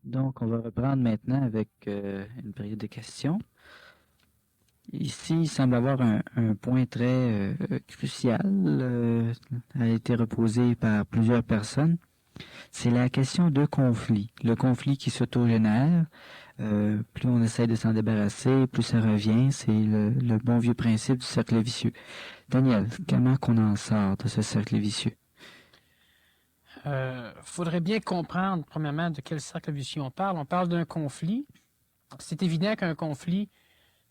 Donc, on va reprendre maintenant avec une période de questions. Ici, il semble avoir un point très crucial, a été reposé par plusieurs personnes. C'est la question de conflit. Le conflit qui s'autogénère, plus on essaie de s'en débarrasser, plus ça revient. C'est le bon vieux principe du cercle vicieux. Daniel, comment qu'on en sort de ce cercle vicieux? Faudrait bien comprendre, premièrement, de quel cercle vicieux on parle. On parle d'un conflit. C'est évident qu'un conflit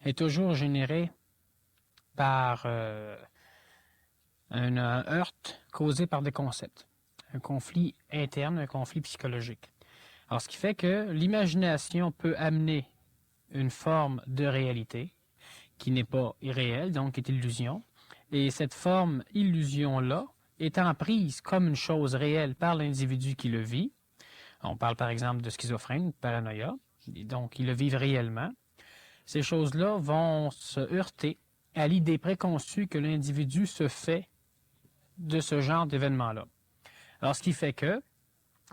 est toujours généré par un heurt causé par des concepts. Un conflit interne, un conflit psychologique. Alors, ce qui fait que l'imagination peut amener une forme de réalité qui n'est pas irréelle, donc qui est illusion. Et cette forme illusion-là, étant prise comme une chose réelle par l'individu qui le vit, on parle par exemple de schizophrène, de paranoïa, donc ils le vivent réellement, ces choses-là vont se heurter à l'idée préconçue que l'individu se fait de ce genre d'événement-là. Alors, ce qui fait que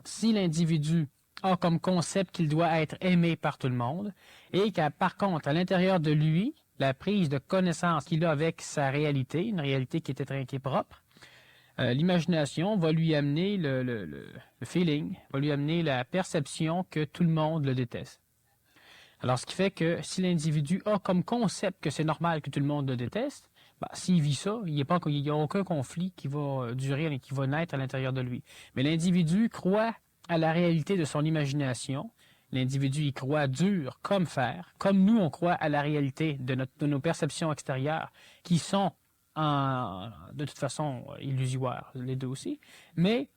si l'individu a comme concept qu'il doit être aimé par tout le monde et qu'à par contre, à l'intérieur de lui, la prise de connaissance qu'il a avec sa réalité, une réalité qui est étrinquée propre, l'imagination va lui amener le feeling, va lui amener la perception que tout le monde le déteste. Alors, ce qui fait que si l'individu a comme concept que c'est normal que tout le monde le déteste, ben, s'il vit ça, il n'y a aucun conflit qui va durer et qui va naître à l'intérieur de lui. Mais l'individu croit à la réalité de son imagination. L'individu y croit dur comme fer, comme nous on croit à la réalité de nos perceptions extérieures qui sont de toute façon illusoires, les deux aussi, mais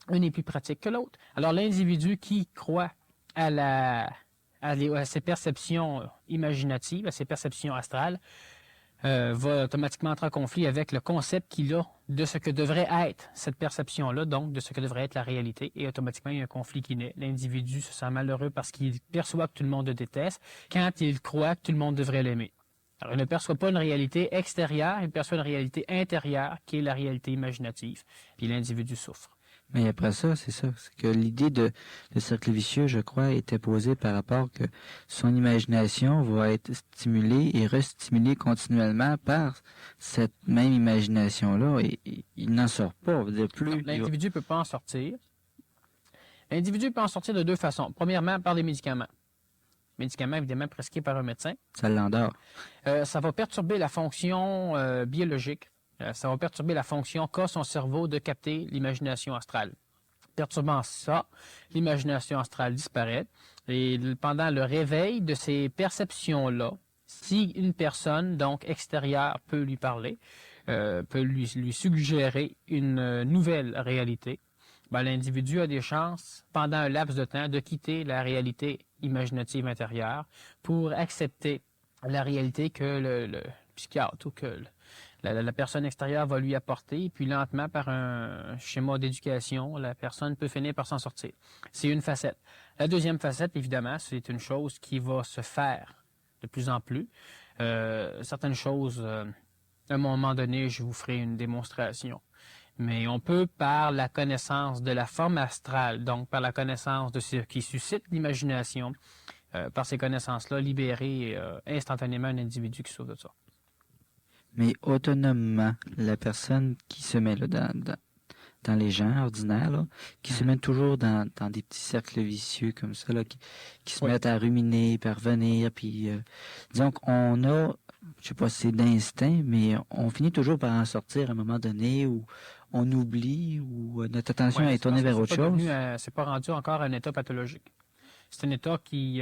un est plus pratique que l'autre. Alors l'individu qui croit à à ses perceptions imaginatives, à ses perceptions astrales, va automatiquement entrer en conflit avec le concept qu'il a de ce que devrait être cette perception-là, donc de ce que devrait être la réalité, et automatiquement il y a un conflit qui naît. L'individu se sent malheureux parce qu'il perçoit que tout le monde le déteste, quand il croit que tout le monde devrait l'aimer. Alors, il ne perçoit pas une réalité extérieure, il perçoit une réalité intérieure, qui est la réalité imaginative, puis l'individu souffre. Mais après ça, c'est ça. C'est que l'idée de cercle vicieux, je crois, était posée par rapport que son imagination va être stimulée et restimulée continuellement par cette même imagination-là et il n'en sort pas. De plus, l'individu ne peut pas en sortir. L'individu peut en sortir de deux façons. Premièrement, par des médicaments. Médicaments, évidemment, prescrits par un médecin. Ça l'endort. Ça va perturber la fonction biologique. Ça va perturber la fonction qu'a son cerveau de capter l'imagination astrale. Perturbant ça, l'imagination astrale disparaît. Et pendant le réveil de ces perceptions-là, si une personne, donc extérieure, peut lui parler, peut lui suggérer une nouvelle réalité, ben, l'individu a des chances, pendant un laps de temps, de quitter la réalité imaginative intérieure pour accepter la réalité que le psychiatre ou que la personne extérieure va lui apporter, et puis lentement, par un schéma d'éducation, la personne peut finir par s'en sortir. C'est une facette. La deuxième facette, évidemment, c'est une chose qui va se faire de plus en plus. Certaines choses, à un moment donné, je vous ferai une démonstration. Mais on peut, par la connaissance de la forme astrale, donc par la connaissance de ce qui suscite l'imagination, par ces connaissances-là, libérer instantanément un individu qui souffre de ça. Mais autonomement, la personne qui se met là, dans les gens ordinaires, là, qui se mettent toujours dans des petits cercles vicieux comme ça, là, qui se mettent à ruminer, puis à revenir, puis disons qu'on a, je sais pas si c'est d'instinct, mais on finit toujours par en sortir à un moment donné où on oublie, ou notre attention est tournée vers autre chose. C'est pas rendu encore un état pathologique. C'est un état qui,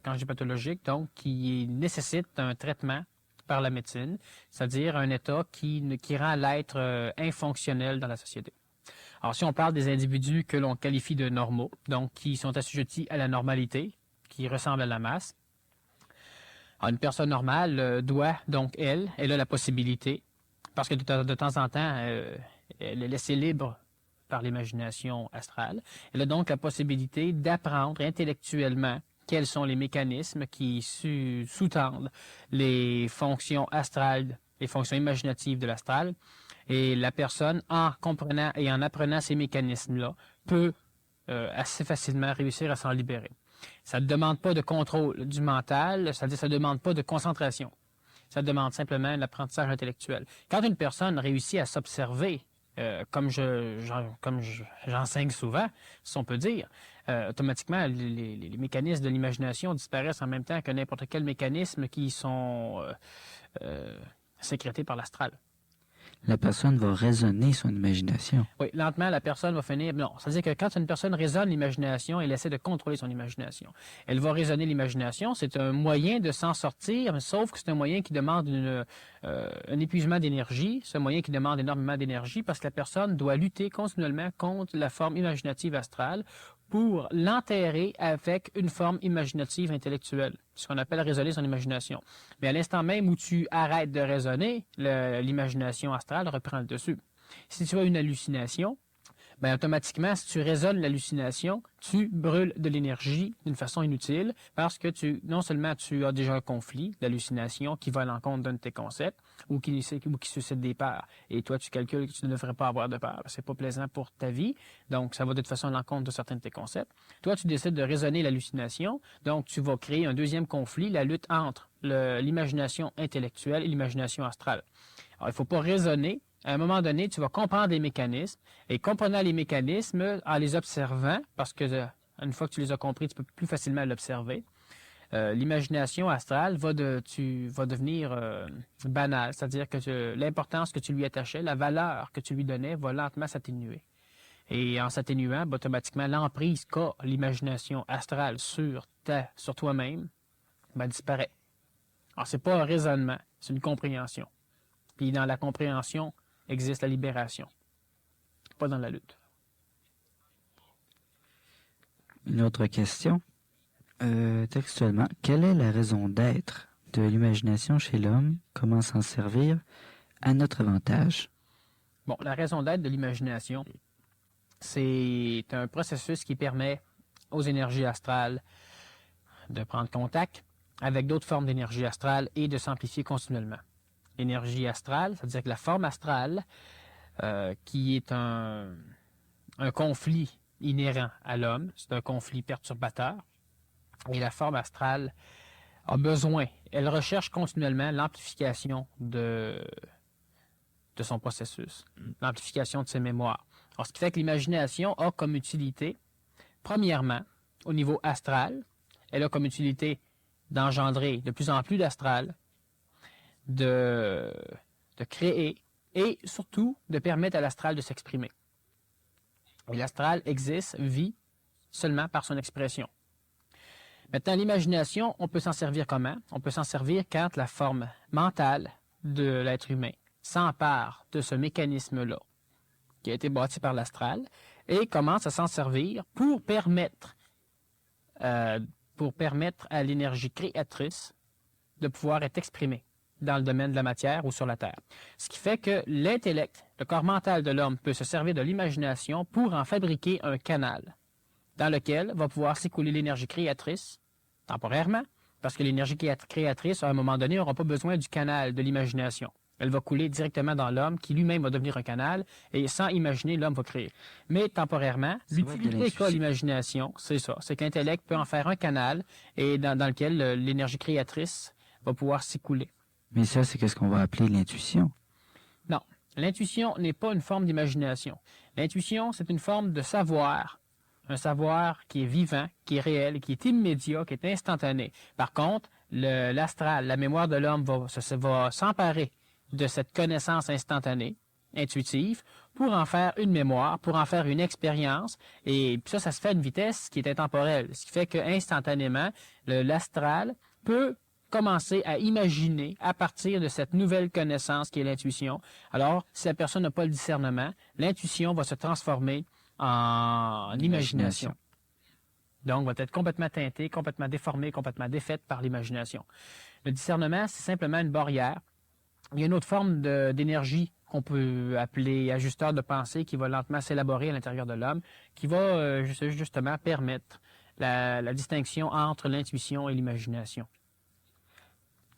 quand je dis pathologique, donc qui nécessite un traitement par la médecine, c'est-à-dire un état qui rend l'être infonctionnel dans la société. Alors, si on parle des individus que l'on qualifie de normaux, donc qui sont assujettis à la normalité, qui ressemblent à la masse, alors, une personne normale doit, donc, elle a la possibilité, parce que de temps en temps, elle est laissée libre par l'imagination astrale, elle a donc la possibilité d'apprendre intellectuellement quels sont les mécanismes qui sous-tendent les fonctions astrales, les fonctions imaginatives de l'astral. Et la personne, en comprenant et en apprenant ces mécanismes-là, peut assez facilement réussir à s'en libérer. Ça ne demande pas de contrôle du mental, c'est-à-dire ça ne demande pas de concentration. Ça demande simplement l'apprentissage intellectuel. Quand une personne réussit à s'observer, comme j'enseigne souvent, si on peut dire, automatiquement, les mécanismes de l'imagination disparaissent en même temps que n'importe quel mécanisme qui sont sécrétés par l'astral. La personne va raisonner son imagination. Oui, lentement, la personne va finir... Non, c'est-à-dire que quand une personne raisonne l'imagination, elle essaie de contrôler son imagination. Elle va raisonner l'imagination, c'est un moyen de s'en sortir, sauf que c'est un moyen qui demande un épuisement d'énergie, c'est un moyen qui demande énormément d'énergie parce que la personne doit lutter continuellement contre la forme imaginative astrale pour l'enterrer avec une forme imaginative intellectuelle, ce qu'on appelle raisonner son imagination. Mais à l'instant même où tu arrêtes de raisonner, l'imagination astrale reprend le dessus. Si tu as une hallucination, ben automatiquement, si tu raisonnes l'hallucination, tu brûles de l'énergie d'une façon inutile parce que non seulement tu as déjà un conflit d'hallucination qui va à l'encontre d'un de tes concepts ou qui suscite des peurs. Et toi, tu calcules que tu ne devrais pas avoir de peur. C'est pas plaisant pour ta vie, donc ça va de toute façon à l'encontre de certains de tes concepts. Toi, tu décides de raisonner l'hallucination, donc tu vas créer un deuxième conflit, la lutte entre l'imagination intellectuelle et l'imagination astrale. Alors, il ne faut pas raisonner. À un moment donné, tu vas comprendre les mécanismes et comprenant les mécanismes en les observant, parce que une fois que tu les as compris, tu peux plus facilement l'observer. L'imagination astrale va devenir banale, c'est-à-dire que l'importance que tu lui attachais, la valeur que tu lui donnais va lentement s'atténuer. Et en s'atténuant, automatiquement, l'emprise qu'a l'imagination astrale sur toi-même disparaît. Alors, c'est pas un raisonnement, c'est une compréhension. Puis dans la compréhension existe la libération, pas dans la lutte. Une autre question. Textuellement, quelle est la raison d'être de l'imagination chez l'homme? Comment s'en servir à notre avantage? Bon, la raison d'être de l'imagination, c'est un processus qui permet aux énergies astrales de prendre contact avec d'autres formes d'énergie astrale et de s'amplifier continuellement. L'énergie astrale, c'est-à-dire que la forme astrale, qui est un conflit inhérent à l'homme, c'est un conflit perturbateur, et la forme astrale a besoin, elle recherche continuellement l'amplification de son processus, l'amplification de ses mémoires. Alors, ce qui fait que l'imagination a comme utilité, premièrement, au niveau astral, elle a comme utilité d'engendrer de plus en plus d'astral, de créer et surtout de permettre à l'astral de s'exprimer. Et l'astral existe, vit seulement par son expression. Maintenant, l'imagination, on peut s'en servir comment? On peut s'en servir quand la forme mentale de l'être humain s'empare de ce mécanisme-là qui a été bâti par l'astral et commence à s'en servir pour permettre à l'énergie créatrice de pouvoir être exprimée dans le domaine de la matière ou sur la Terre. Ce qui fait que l'intellect, le corps mental de l'homme peut se servir de l'imagination pour en fabriquer un canal dans lequel va pouvoir s'écouler l'énergie créatrice temporairement, parce que l'énergie créatrice, à un moment donné, n'aura pas besoin du canal de l'imagination. Elle va couler directement dans l'homme, qui lui-même va devenir un canal, et sans imaginer, l'homme va créer. Mais temporairement, l'utilité qu'a l'imagination, c'est ça. C'est que l'intellect peut en faire un canal, et dans lequel l'énergie créatrice va pouvoir s'écouler. Mais ça, c'est ce qu'on va appeler l'intuition. Non. L'intuition n'est pas une forme d'imagination. L'intuition, c'est une forme de savoir. Un savoir qui est vivant, qui est réel, qui est immédiat, qui est instantané. Par contre, l'astral, la mémoire de l'homme va s'emparer de cette connaissance instantanée, intuitive, pour en faire une mémoire, pour en faire une expérience. Et ça se fait à une vitesse qui est intemporelle. Ce qui fait qu'instantanément, l'astral peut commencer à imaginer à partir de cette nouvelle connaissance qui est l'intuition. Alors, si la personne n'a pas le discernement, l'intuition va se transformer en imagination. Donc, va être complètement teintée, complètement déformée, complètement défaite par l'imagination. Le discernement, c'est simplement une barrière. Il y a une autre forme d'énergie qu'on peut appeler ajusteur de pensée qui va lentement s'élaborer à l'intérieur de l'homme, qui va justement permettre la distinction entre l'intuition et l'imagination.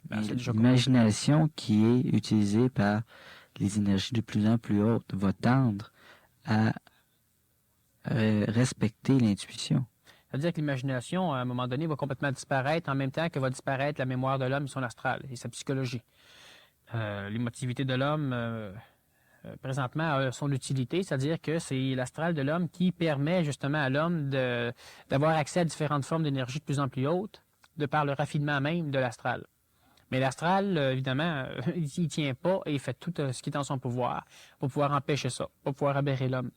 L'imagination qui est utilisée par les énergies de plus en plus hautes va tendre à respecter l'intuition. C'est-à-dire que l'imagination, à un moment donné, va complètement disparaître en même temps que va disparaître la mémoire de l'homme et son astral et sa psychologie. L'émotivité de l'homme, présentement, a son utilité, c'est-à-dire que c'est l'astral de l'homme qui permet justement à l'homme d'avoir accès à différentes formes d'énergie de plus en plus hautes, de par le raffinement même de l'astral. Mais l'astral, évidemment, il ne tient pas et il fait tout ce qui est en son pouvoir pour pouvoir empêcher ça, pour pouvoir aberrer l'homme.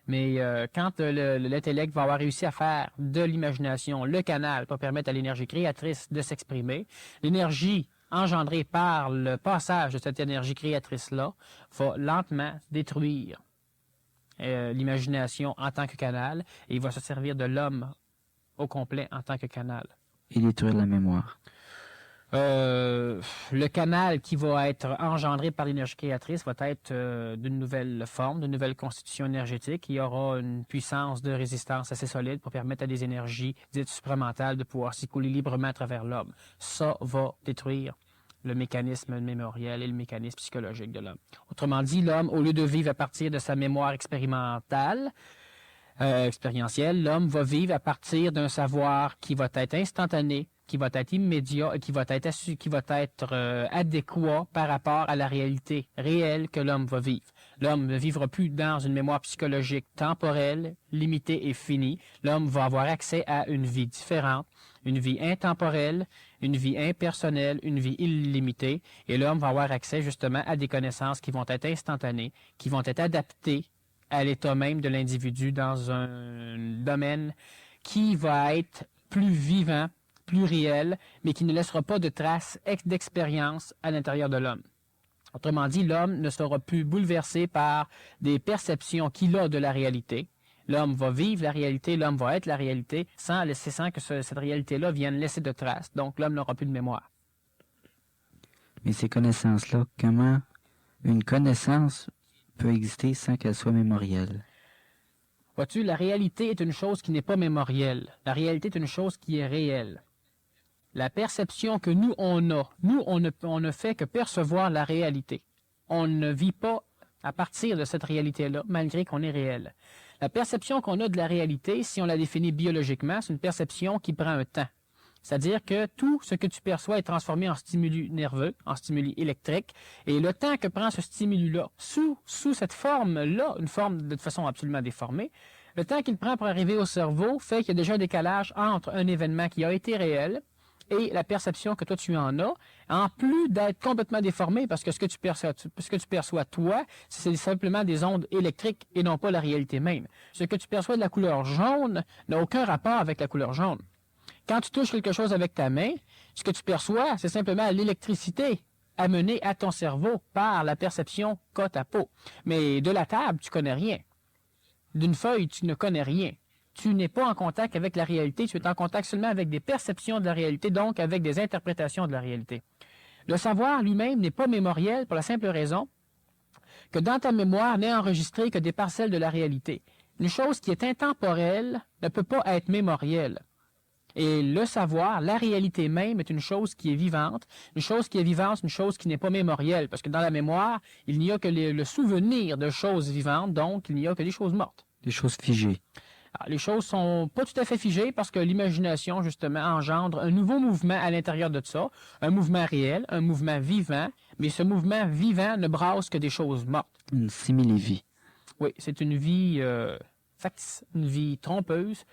Mais quand l'intellect va avoir réussi à faire de l'imagination le canal pour permettre à l'énergie créatrice de s'exprimer, l'énergie engendrée par le passage de cette énergie créatrice-là va lentement détruire l'imagination en tant que canal et il va se servir de l'homme au complet en tant que canal. Et détruire la mémoire. Le canal qui va être engendré par l'énergie créatrice va être d'une nouvelle forme, d'une nouvelle constitution énergétique. Il y aura une puissance de résistance assez solide pour permettre à des énergies dites supramentales de pouvoir s'écouler librement à travers l'homme. Ça va détruire le mécanisme mémoriel et le mécanisme psychologique de l'homme. Autrement dit, l'homme, au lieu de vivre à partir de sa mémoire expérimentale, expérientielle, l'homme va vivre à partir d'un savoir qui va être instantané, qui va être immédiat et qui va être adéquat par rapport à la réalité réelle que l'homme va vivre. L'homme ne vivra plus dans une mémoire psychologique temporelle, limitée et finie. L'homme va avoir accès à une vie différente, une vie intemporelle, une vie impersonnelle, une vie illimitée. Et l'homme va avoir accès justement à des connaissances qui vont être instantanées, qui vont être adaptées à l'état même de l'individu dans un domaine qui va être plus vivant, plus réel, mais qui ne laissera pas de traces d'expérience à l'intérieur de l'homme. Autrement dit, l'homme ne sera plus bouleversé par des perceptions qu'il a de la réalité. L'homme va vivre la réalité, l'homme va être la réalité, sans que cette réalité-là vienne laisser de traces. Donc, l'homme n'aura plus de mémoire. Mais ces connaissances-là, comment une connaissance peut exister sans qu'elle soit mémorielle? Vois-tu, la réalité est une chose qui n'est pas mémorielle. La réalité est une chose qui est réelle. La perception que nous, on ne fait que percevoir la réalité. On ne vit pas à partir de cette réalité-là, malgré qu'on est réel. La perception qu'on a de la réalité, si on la définit biologiquement, c'est une perception qui prend un temps. C'est-à-dire que tout ce que tu perçois est transformé en stimuli nerveux, en stimuli électriques, et le temps que prend ce stimuli-là, sous cette forme-là, une forme de façon absolument déformée, le temps qu'il prend pour arriver au cerveau fait qu'il y a déjà un décalage entre un événement qui a été réel et la perception que toi tu en as, en plus d'être complètement déformé, parce que ce que tu perçois toi, c'est simplement des ondes électriques et non pas la réalité même. Ce que tu perçois de la couleur jaune n'a aucun rapport avec la couleur jaune. Quand tu touches quelque chose avec ta main, ce que tu perçois, c'est simplement l'électricité amenée à ton cerveau par la perception qu'a ta peau. Mais de la table, tu connais rien. D'une feuille, tu ne connais rien. Tu n'es pas en contact avec la réalité, tu es en contact seulement avec des perceptions de la réalité, donc avec des interprétations de la réalité. Le savoir lui-même n'est pas mémoriel pour la simple raison que dans ta mémoire n'est enregistré que des parcelles de la réalité. Une chose qui est intemporelle ne peut pas être mémorielle. Et le savoir, la réalité même, est une chose qui est vivante. Une chose qui est vivante, c'est une chose qui n'est pas mémorielle, parce que dans la mémoire, il n'y a que le souvenir de choses vivantes, donc il n'y a que des choses mortes. Des choses figées. Alors, les choses sont pas tout à fait figées parce que l'imagination, justement, engendre un nouveau mouvement à l'intérieur de ça, un mouvement réel, un mouvement vivant, mais ce mouvement vivant ne brasse que des choses mortes. Une simili-vie. Oui, c'est une vie factice, une vie trompeuse.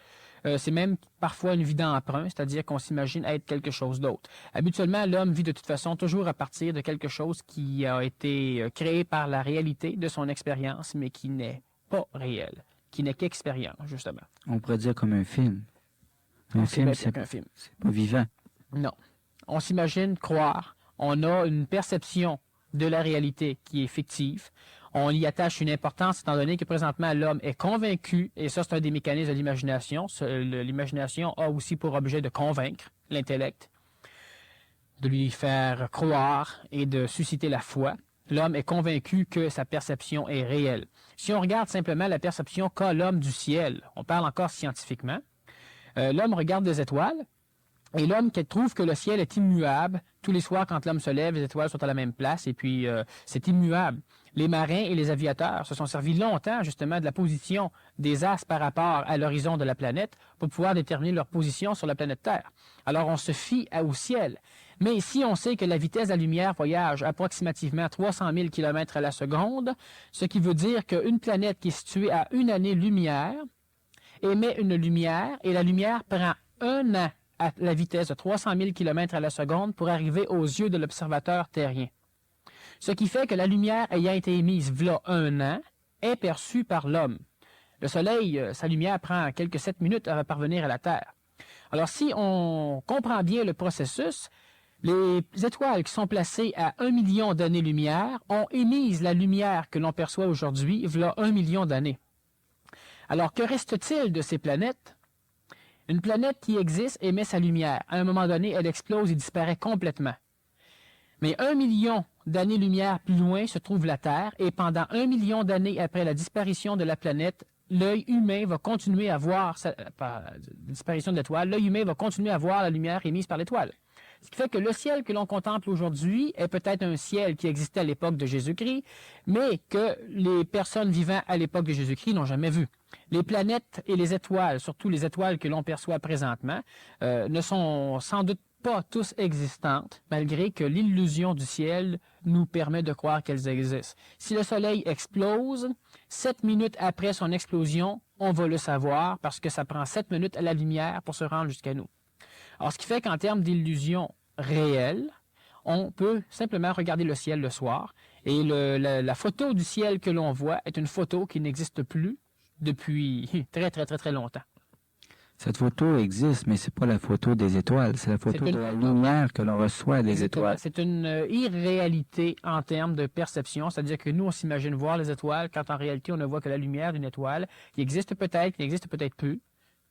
C'est même parfois une vie d'emprunt, c'est-à-dire qu'on s'imagine être quelque chose d'autre. Habituellement, l'homme vit de toute façon toujours à partir de quelque chose qui a été créé par la réalité de son expérience, mais qui n'est pas réel, qui n'est qu'expérience, justement. On pourrait dire comme un film. Un film, c'est pas vivant. Non. On s'imagine croire. On a une perception de la réalité qui est fictive. On y attache une importance étant donné que présentement l'homme est convaincu, et ça c'est un des mécanismes de l'imagination. L'imagination a aussi pour objet de convaincre l'intellect, de lui faire croire et de susciter la foi. L'homme est convaincu que sa perception est réelle. Si on regarde simplement la perception qu'a l'homme du ciel, on parle encore scientifiquement, l'homme regarde des étoiles Et l'homme qui trouve que le ciel est immuable, tous les soirs quand l'homme se lève, les étoiles sont à la même place, et puis c'est immuable. Les marins et les aviateurs se sont servis longtemps justement de la position des astres par rapport à l'horizon de la planète pour pouvoir déterminer leur position sur la planète Terre. Alors on se fie au ciel. Mais si on sait que la vitesse de la lumière voyage approximativement 300 000 km à la seconde, ce qui veut dire qu'une planète qui est située à une année-lumière émet une lumière, et la lumière prend un an à la vitesse de 300 000 km à la seconde pour arriver aux yeux de l'observateur terrien. Ce qui fait que la lumière ayant été émise v'là un an est perçue par l'homme. Le Soleil, sa lumière prend quelques 7 minutes à parvenir à la Terre. Alors si on comprend bien le processus, les étoiles qui sont placées à 1 million d'années-lumière ont émise la lumière que l'on perçoit aujourd'hui v'là 1 million d'années. Alors que reste-t-il de ces planètes? Une planète qui existe émet sa lumière. À un moment donné, elle explose et disparaît complètement. Mais 1 million d'années-lumière plus loin se trouve la Terre, et pendant 1 million d'années après la disparition de la planète, l'œil humain va continuer à voir, par la disparition de l'étoile, l'œil humain va continuer à voir la lumière émise par l'étoile. Ce qui fait que le ciel que l'on contemple aujourd'hui est peut-être un ciel qui existait à l'époque de Jésus-Christ, mais que les personnes vivant à l'époque de Jésus-Christ n'ont jamais vu. Les planètes et les étoiles, surtout les étoiles que l'on perçoit présentement, ne sont sans doute pas tous existantes, malgré que l'illusion du ciel nous permet de croire qu'elles existent. Si le Soleil explose, 7 minutes après son explosion, on va le savoir parce que ça prend 7 minutes à la lumière pour se rendre jusqu'à nous. Alors, ce qui fait qu'en termes d'illusion réelle, on peut simplement regarder le ciel le soir et la photo du ciel que l'on voit est une photo qui n'existe plus depuis très, très, très, très longtemps. Cette photo existe, mais c'est pas la photo des étoiles, c'est la photo de la lumière que l'on reçoit des étoiles. C'est une irréalité en termes de perception, c'est-à-dire que nous, on s'imagine voir les étoiles, quand en réalité, on ne voit que la lumière d'une étoile, qui existe peut-être, qui n'existe peut-être plus,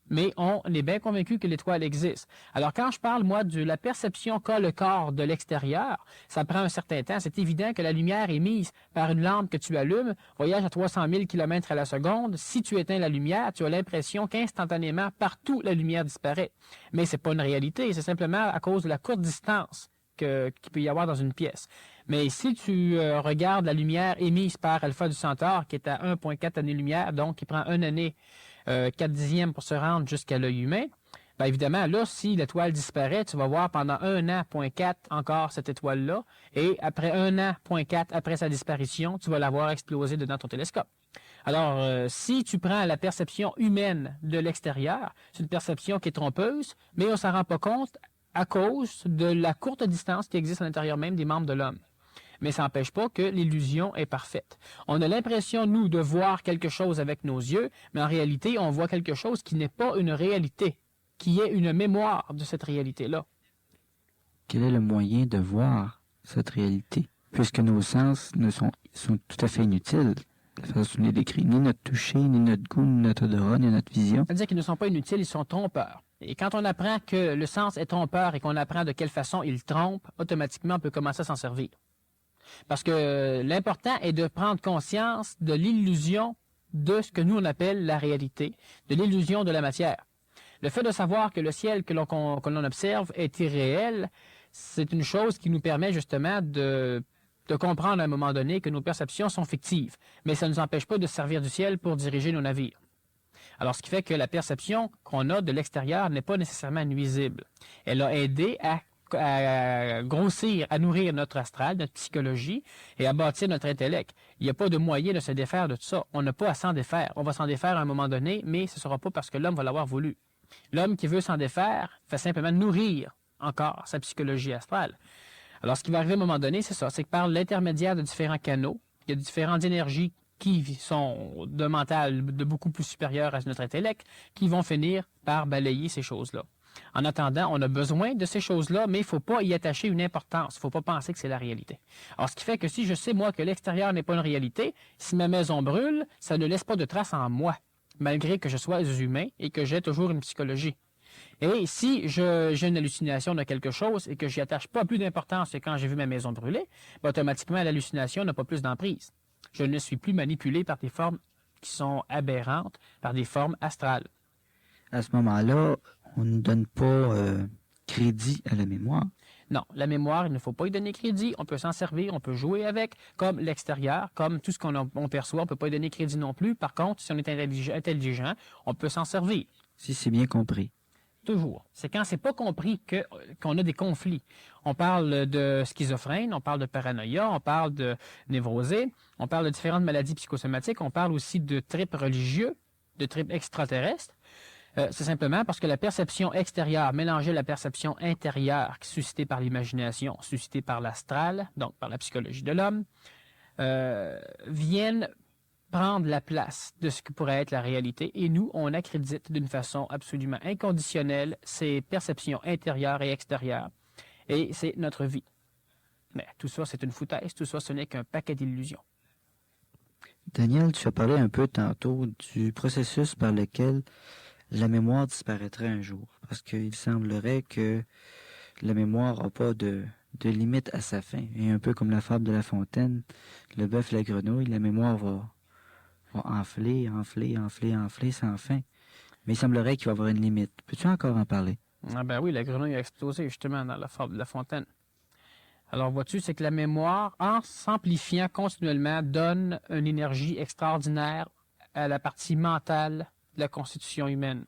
mais on est bien convaincu que l'étoile existe. Alors, quand je parle, moi, de la perception qu'a le corps de l'extérieur, ça prend un certain temps. C'est évident que la lumière émise par une lampe que tu allumes voyage à 300 000 km à la seconde. Si tu éteins la lumière, tu as l'impression qu'instantanément, partout, la lumière disparaît. Mais c'est pas une réalité, c'est simplement à cause de la courte distance qu'il peut y avoir dans une pièce. Mais si tu regardes la lumière émise par Alpha du Centaure, qui est à 1,4 années-lumière, donc qui prend une année 4 dixièmes pour se rendre jusqu'à l'œil humain, bien évidemment, là, si l'étoile disparaît, tu vas voir pendant 1 an, 0,4 encore cette étoile-là, et après 1 an, 0,4 après sa disparition, tu vas la voir exploser dedans ton télescope. Alors, si tu prends la perception humaine de l'extérieur, c'est une perception qui est trompeuse, mais on ne s'en rend pas compte à cause de la courte distance qui existe à l'intérieur même des membres de l'homme. Mais ça n'empêche pas que l'illusion est parfaite. On a l'impression, nous, de voir quelque chose avec nos yeux, mais en réalité, on voit quelque chose qui n'est pas une réalité, qui est une mémoire de cette réalité-là. Quel est le moyen de voir cette réalité? Puisque nos sens sont tout à fait inutiles. La façon dont on les décrit, ni notre toucher, ni notre goût, ni notre odorat, ni notre vision. C'est-à-dire qu'ils ne sont pas inutiles, ils sont trompeurs. Et quand on apprend que le sens est trompeur et qu'on apprend de quelle façon il trompe, automatiquement, on peut commencer à s'en servir. Parce que l'important est de prendre conscience de l'illusion de ce que nous on appelle la réalité, de l'illusion de la matière. Le fait de savoir que le ciel que l'on observe est irréel, c'est une chose qui nous permet justement de comprendre à un moment donné que nos perceptions sont fictives. Mais ça ne nous empêche pas de se servir du ciel pour diriger nos navires. Alors, ce qui fait que la perception qu'on a de l'extérieur n'est pas nécessairement nuisible. Elle a aidé à grossir, à nourrir notre astral, notre psychologie et à bâtir notre intellect. Il n'y a pas de moyen de se défaire de tout ça. On n'a pas à s'en défaire. On va s'en défaire à un moment donné, mais ce ne sera pas parce que l'homme va l'avoir voulu. L'homme qui veut s'en défaire fait simplement nourrir encore sa psychologie astrale. Alors, ce qui va arriver à un moment donné, c'est ça, c'est que par l'intermédiaire de différents canaux, il y a différentes énergies qui sont de mental de beaucoup plus supérieur à notre intellect, qui vont finir par balayer ces choses-là. En attendant, on a besoin de ces choses-là, mais il ne faut pas y attacher une importance. Il ne faut pas penser que c'est la réalité. Alors, ce qui fait que si je sais, moi, que l'extérieur n'est pas une réalité, si ma maison brûle, ça ne laisse pas de traces en moi, malgré que je sois humain et que j'ai toujours une psychologie. Et si j'ai une hallucination de quelque chose et que je n'y attache pas plus d'importance que quand j'ai vu ma maison brûler, ben, automatiquement, l'hallucination n'a pas plus d'emprise. Je ne suis plus manipulé par des formes qui sont aberrantes, par des formes astrales. À ce moment-là, on ne donne pas crédit à la mémoire. Non, la mémoire, il ne faut pas y donner crédit. On peut s'en servir, on peut jouer avec, comme l'extérieur, comme tout ce on perçoit, on ne peut pas y donner crédit non plus. Par contre, si on est intelligent, on peut s'en servir. Si c'est bien compris. Toujours. C'est quand c'est pas compris qu'on a des conflits. On parle de schizophrène, on parle de paranoïa, on parle de névrosé, on parle de différentes maladies psychosomatiques, on parle aussi de tripes religieux, de tripes extraterrestres. C'est simplement parce que la perception extérieure mélangée à la perception intérieure suscitée par l'imagination, suscitée par l'astral, donc par la psychologie de l'homme, viennent prendre la place de ce que pourrait être la réalité. Et nous, on accrédite d'une façon absolument inconditionnelle ces perceptions intérieures et extérieures. Et c'est notre vie. Mais tout ça, c'est une foutaise. Tout ça, ce n'est qu'un paquet d'illusions. Daniel, tu as parlé un peu tantôt du processus par lequel la mémoire disparaîtrait un jour. Parce qu'il semblerait que la mémoire n'a pas de limite à sa fin. Et un peu comme la fable de La Fontaine, le bœuf et la grenouille, la mémoire va enfler sans fin. Mais il semblerait qu'il va y avoir une limite. Peux-tu encore en parler? Ah ben oui, la grenouille a explosé justement dans la fable de La Fontaine. Alors vois-tu, c'est que la mémoire, en s'amplifiant continuellement, donne une énergie extraordinaire à la partie mentale de la constitution humaine.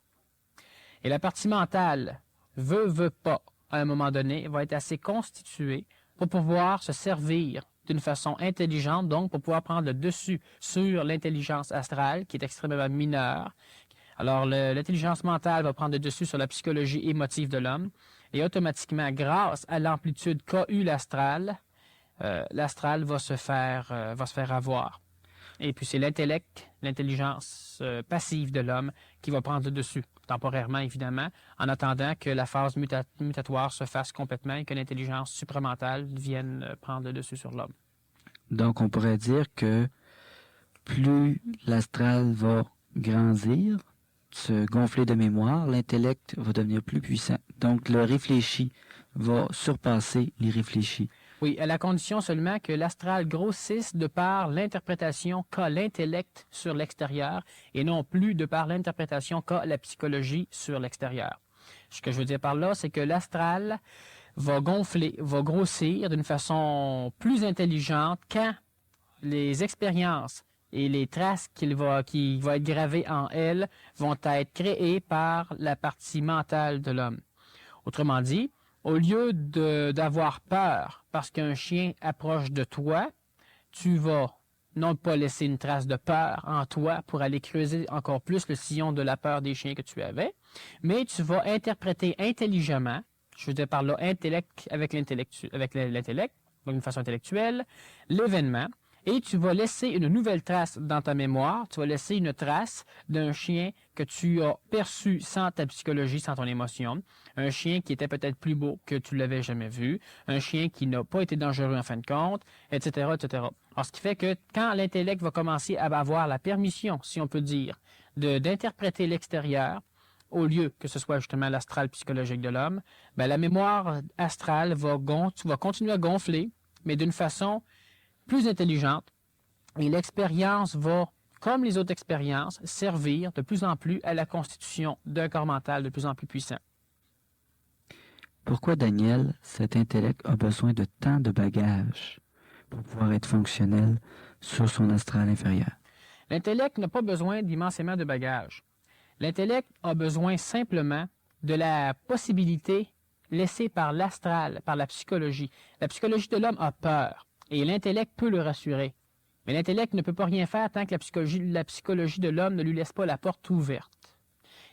Et la partie mentale, veut pas, à un moment donné, va être assez constituée pour pouvoir se servir d'une façon intelligente, donc pour pouvoir prendre le dessus sur l'intelligence astrale, qui est extrêmement mineure. Alors, l'intelligence mentale va prendre le dessus sur la psychologie émotive de l'homme, et automatiquement, grâce à l'amplitude qu'a eu l'astral, l'astral va se faire avoir. Et puis, c'est l'intellect, l'intelligence passive de l'homme qui va prendre le dessus, temporairement, évidemment, en attendant que la phase mutatoire se fasse complètement et que l'intelligence supramentale vienne prendre le dessus sur l'homme. Donc, on pourrait dire que plus l'astral va grandir, se gonfler de mémoire, l'intellect va devenir plus puissant. Donc, le réfléchi va surpasser l'irréfléchi. Oui, à la condition seulement que l'astral grossisse de par l'interprétation qu'a l'intellect sur l'extérieur et non plus de par l'interprétation qu'a la psychologie sur l'extérieur. Ce que je veux dire par là, c'est que l'astral va gonfler, va grossir d'une façon plus intelligente quand les expériences et les traces qui vont être gravées en elle vont être créées par la partie mentale de l'homme. Autrement dit, au lieu d'avoir peur parce qu'un chien approche de toi, tu vas non pas laisser une trace de peur en toi pour aller creuser encore plus le sillon de la peur des chiens que tu avais, mais tu vas interpréter intelligemment, je veux dire par là intellect avec l'intellect, donc d'une façon intellectuelle, l'événement, et tu vas laisser une nouvelle trace dans ta mémoire, tu vas laisser une trace d'un chien que tu as perçu sans ta psychologie, sans ton émotion, un chien qui était peut-être plus beau que tu l'avais jamais vu, un chien qui n'a pas été dangereux en fin de compte, etc., etc. Alors, ce qui fait que quand l'intellect va commencer à avoir la permission, si on peut dire, d'interpréter l'extérieur, au lieu que ce soit justement l'astral psychologique de l'homme, ben, la mémoire astrale va continuer à gonfler, mais d'une façon plus intelligente, et l'expérience va, comme les autres expériences, servir de plus en plus à la constitution d'un corps mental de plus en plus puissant. Pourquoi, Daniel, cet intellect a besoin de tant de bagages pour pouvoir être fonctionnel sur son astral inférieur? L'intellect n'a pas besoin d'immensément de bagages. L'intellect a besoin simplement de la possibilité laissée par l'astral, par la psychologie. La psychologie de l'homme a peur. Et l'intellect peut le rassurer. Mais l'intellect ne peut pas rien faire tant que la psychologie de l'homme ne lui laisse pas la porte ouverte.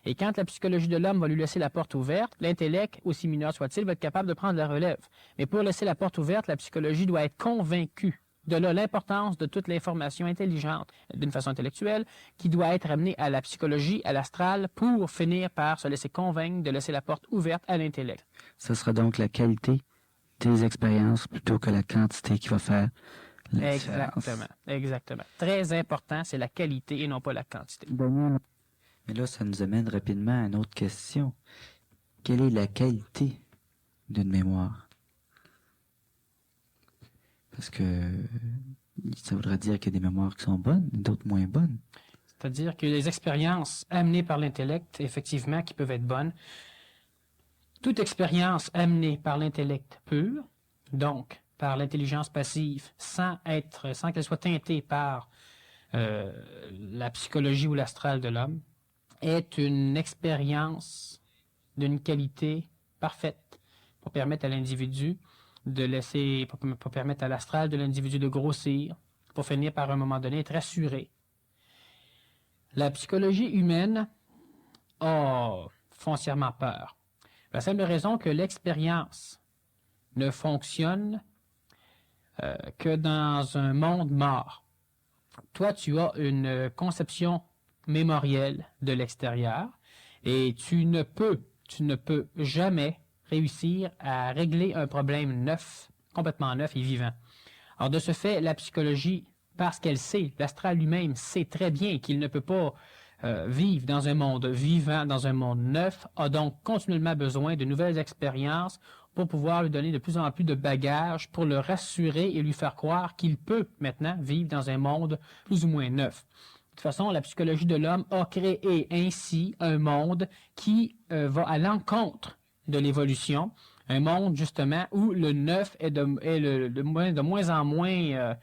Et quand la psychologie de l'homme va lui laisser la porte ouverte, l'intellect, aussi mineur soit-il, va être capable de prendre la relève. Mais pour laisser la porte ouverte, la psychologie doit être convaincue. De là l'importance de toute l'information intelligente, d'une façon intellectuelle, qui doit être amenée à la psychologie, à l'astral, pour finir par se laisser convaincre de laisser la porte ouverte à l'intellect. Ce sera donc la qualité des expériences plutôt que la quantité qui va faire la différence. Exactement. Très important, c'est la qualité et non pas la quantité. Mais là, ça nous amène rapidement à une autre question. Quelle est la qualité d'une mémoire? Parce que ça voudrait dire qu'il y a des mémoires qui sont bonnes et d'autres moins bonnes. C'est-à-dire que les expériences amenées par l'intellect, effectivement, qui peuvent être bonnes, Toute expérience amenée par l'intellect pur, donc par l'intelligence passive, sans qu'elle soit teintée par la psychologie ou l'astral de l'homme, est une expérience d'une qualité parfaite pour permettre à l'individu de laisser, pour permettre à l'astral de l'individu de grossir, pour finir par un moment donné être assuré. La psychologie humaine a foncièrement peur. La simple raison que l'expérience ne fonctionne que dans un monde mort. Toi, tu as une conception mémorielle de l'extérieur et tu ne peux jamais réussir à régler un problème neuf, complètement neuf et vivant. Alors, de ce fait, la psychologie, parce qu'elle sait, l'astral lui-même sait très bien qu'il ne peut pas vivre dans un monde vivant, dans un monde neuf, a donc continuellement besoin de nouvelles expériences pour pouvoir lui donner de plus en plus de bagages, pour le rassurer et lui faire croire qu'il peut maintenant vivre dans un monde plus ou moins neuf. De toute façon, la psychologie de l'homme a créé ainsi un monde qui va à l'encontre de l'évolution, un monde justement où le neuf est de moins en moins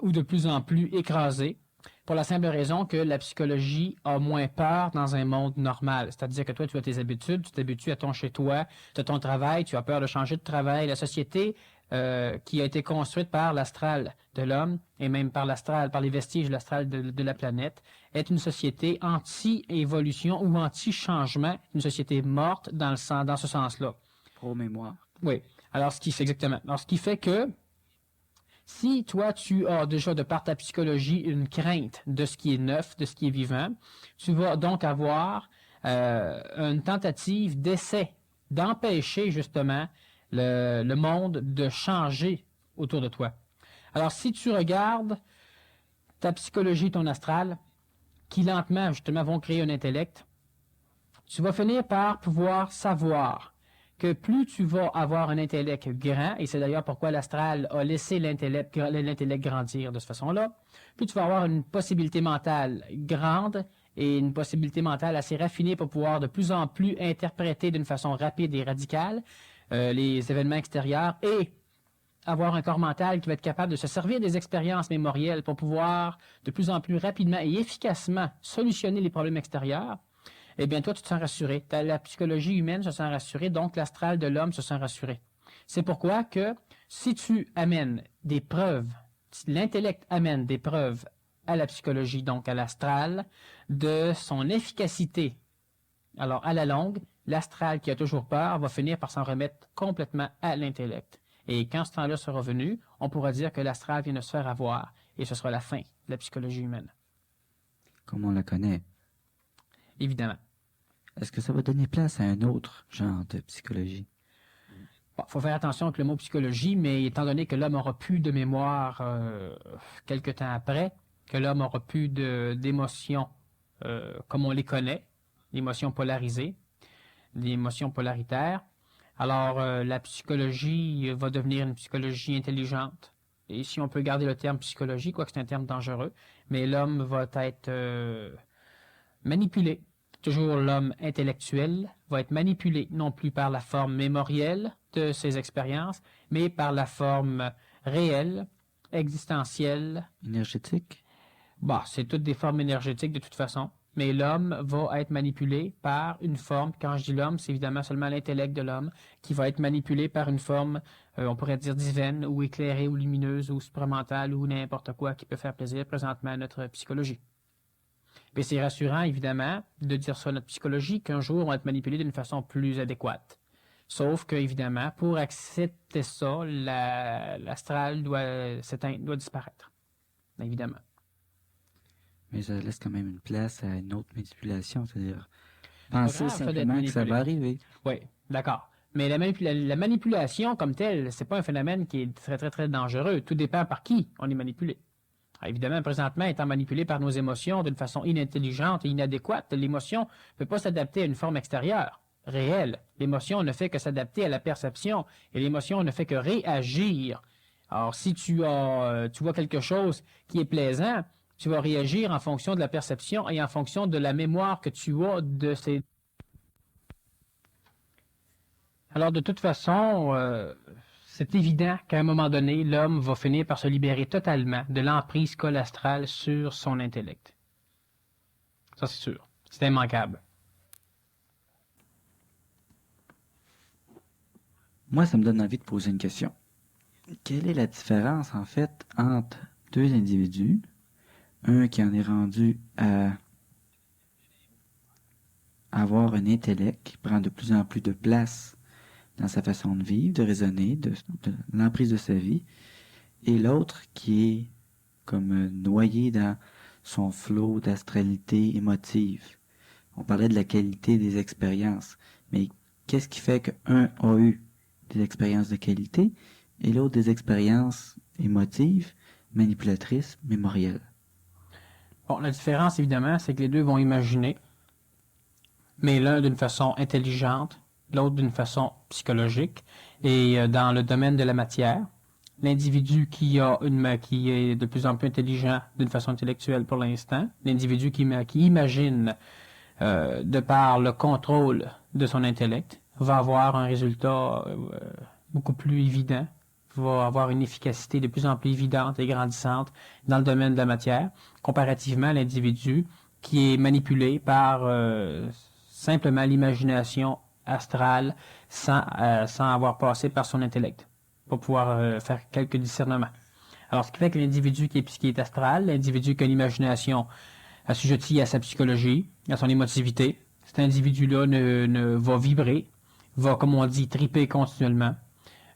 ou de plus en plus écrasé, pour la simple raison que la psychologie a moins peur dans un monde normal. C'est-à-dire que toi, tu as tes habitudes, tu t'habitues à ton chez-toi, tu as ton travail, tu as peur de changer de travail. La société qui a été construite par l'astral de l'homme et même par les vestiges de l'astral de la planète est une société anti-évolution ou anti-changement, une société morte dans ce sens-là. Pro-mémoire. Oui. Alors, ce qui fait que si toi, tu as déjà de par ta psychologie une crainte de ce qui est neuf, de ce qui est vivant, tu vas donc avoir une tentative d'essai d'empêcher justement le monde de changer autour de toi. Alors, si tu regardes ta psychologie, ton astral, qui lentement justement vont créer un intellect, tu vas finir par pouvoir savoir que plus tu vas avoir un intellect grand, et c'est d'ailleurs pourquoi l'astral a laissé l'intellect grandir de cette façon-là, plus tu vas avoir une possibilité mentale grande et une possibilité mentale assez raffinée pour pouvoir de plus en plus interpréter d'une façon rapide et radicale les événements extérieurs et avoir un corps mental qui va être capable de se servir des expériences mémorielles pour pouvoir de plus en plus rapidement et efficacement solutionner les problèmes extérieurs. Eh bien, toi, tu te sens rassuré. La psychologie humaine se sent rassurée, donc l'astral de l'homme se sent rassuré. C'est pourquoi que si tu amènes des preuves, si l'intellect amène des preuves à la psychologie, donc à l'astral, de son efficacité, alors à la longue, l'astral qui a toujours peur va finir par s'en remettre complètement à l'intellect. Et quand ce temps-là sera venu, on pourra dire que l'astral vient de se faire avoir, et ce sera la fin de la psychologie humaine. Comme on la connaît. Évidemment. Est-ce que ça va donner place à un autre genre de psychologie? Bon, faut faire attention avec le mot psychologie, mais étant donné que l'homme aura plus de mémoire quelque temps après, que l'homme aura plus d'émotions comme on les connaît, d'émotions polarisées, d'émotions polaritaires, alors la psychologie va devenir une psychologie intelligente. Et si on peut garder le terme psychologie, quoique c'est un terme dangereux, mais l'homme va être manipulé. Toujours l'homme intellectuel va être manipulé non plus par la forme mémorielle de ses expériences, mais par la forme réelle, existentielle. Énergétique? Bah, c'est toutes des formes énergétiques de toute façon. Mais l'homme va être manipulé par une forme. Quand je dis l'homme, c'est évidemment seulement l'intellect de l'homme qui va être manipulé par une forme, on pourrait dire divine, ou éclairée, ou lumineuse, ou supramentale, ou n'importe quoi qui peut faire plaisir présentement à notre psychologie. Puis c'est rassurant, évidemment, de dire ça à notre psychologie, qu'un jour, on va être manipulé d'une façon plus adéquate. Sauf que, évidemment, pour accepter ça, l'astral doit disparaître. Évidemment. Mais ça laisse quand même une place à une autre manipulation, c'est-à-dire penser grave, simplement que ça va arriver. Oui, d'accord. Mais la manipulation comme telle, c'est pas un phénomène qui est très, très, très dangereux. Tout dépend par qui on est manipulé. Alors, évidemment, présentement, étant manipulé par nos émotions d'une façon inintelligente et inadéquate, l'émotion ne peut pas s'adapter à une forme extérieure, réelle. L'émotion ne fait que s'adapter à la perception et l'émotion ne fait que réagir. Alors, si tu vois quelque chose qui est plaisant, tu vas réagir en fonction de la perception et en fonction de la mémoire que tu as de ces... Alors, de toute façon, c'est évident qu'à un moment donné, l'homme va finir par se libérer totalement de l'emprise colastrale sur son intellect. Ça, c'est sûr. C'est immanquable. Moi, ça me donne envie de poser une question. Quelle est la différence, en fait, entre deux individus, un qui en est rendu à avoir un intellect qui prend de plus en plus de place dans sa façon de vivre, de raisonner, de l'emprise de sa vie, et l'autre qui est comme noyé dans son flot d'astralité émotive. On parlait de la qualité des expériences, mais qu'est-ce qui fait qu'un a eu des expériences de qualité et l'autre des expériences émotives, manipulatrices, mémorielles? Bon, la différence, évidemment, c'est que les deux vont imaginer, mais l'un d'une façon intelligente, l'autre d'une façon psychologique. Et dans le domaine de la matière, l'individu qui est de plus en plus intelligent d'une façon intellectuelle pour l'instant, l'individu qui imagine de par le contrôle de son intellect, va avoir un résultat beaucoup plus évident, va avoir une efficacité de plus en plus évidente et grandissante dans le domaine de la matière, comparativement à l'individu qui est manipulé par simplement l'imagination astrale sans avoir passé par son intellect pour pouvoir faire quelques discernements. Alors, ce qui fait que l'individu qui est astral, l'individu qui a une imagination assujettie à sa psychologie, à son émotivité, cet individu-là ne va vibrer, va, comme on dit, triper continuellement,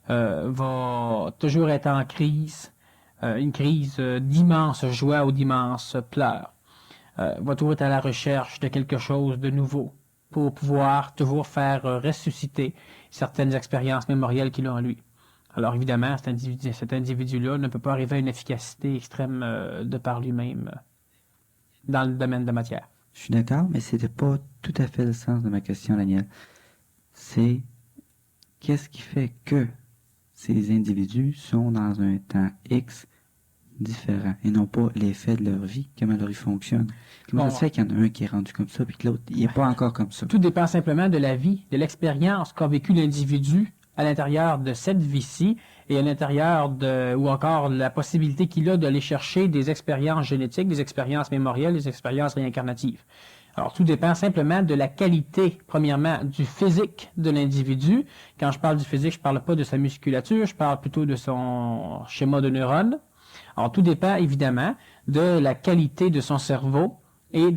va toujours être en crise, une crise d'immense joie ou d'immense pleurs, va toujours être à la recherche de quelque chose de nouveau pour pouvoir toujours faire ressusciter certaines expériences mémorielles qu'il a en lui. Alors évidemment, cet individu-là ne peut pas arriver à une efficacité extrême de par lui-même dans le domaine de la matière. Je suis d'accord, mais c'était pas tout à fait le sens de ma question, Daniel. C'est qu'est-ce qui fait que ces individus sont dans un temps X différent et non pas l'effet de leur vie, comment leur vie fonctionne. Comment ça se fait qu'il y en a un qui est rendu comme ça puis que l'autre, il n'est pas encore comme ça? Tout dépend simplement de la vie, de l'expérience qu'a vécu l'individu à l'intérieur de cette vie-ci et à l'intérieur ou encore la possibilité qu'il a d'aller chercher des expériences génétiques, des expériences mémorielles, des expériences réincarnatives. Alors, tout dépend simplement de la qualité, premièrement, du physique de l'individu. Quand je parle du physique, je ne parle pas de sa musculature, je parle plutôt de son schéma de neurones. Alors, tout dépend, évidemment, de la qualité de son cerveau et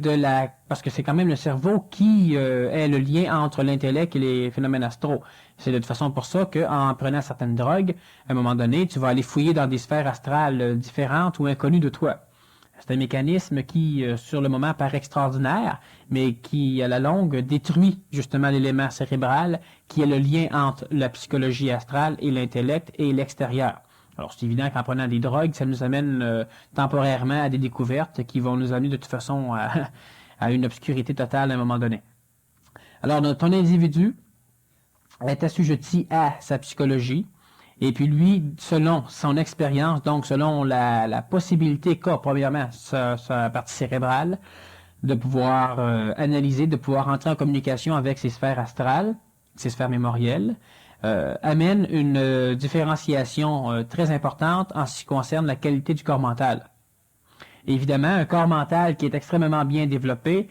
parce que c'est quand même le cerveau qui est le lien entre l'intellect et les phénomènes astraux. C'est de toute façon pour ça qu'en prenant certaines drogues, à un moment donné, tu vas aller fouiller dans des sphères astrales différentes ou inconnues de toi. C'est un mécanisme qui, sur le moment, paraît extraordinaire, mais qui, à la longue, détruit justement l'élément cérébral qui est le lien entre la psychologie astrale et l'intellect et l'extérieur. Alors, c'est évident qu'en prenant des drogues, ça nous amène temporairement à des découvertes qui vont nous amener de toute façon à une obscurité totale à un moment donné. Alors, ton individu est assujetti à sa psychologie, et puis lui, selon son expérience, donc selon la possibilité qu'a, premièrement, sa partie cérébrale, de pouvoir analyser, de pouvoir entrer en communication avec ses sphères astrales, ses sphères mémorielles, amène une différenciation très importante en ce qui concerne la qualité du corps mental. Évidemment, un corps mental qui est extrêmement bien développé,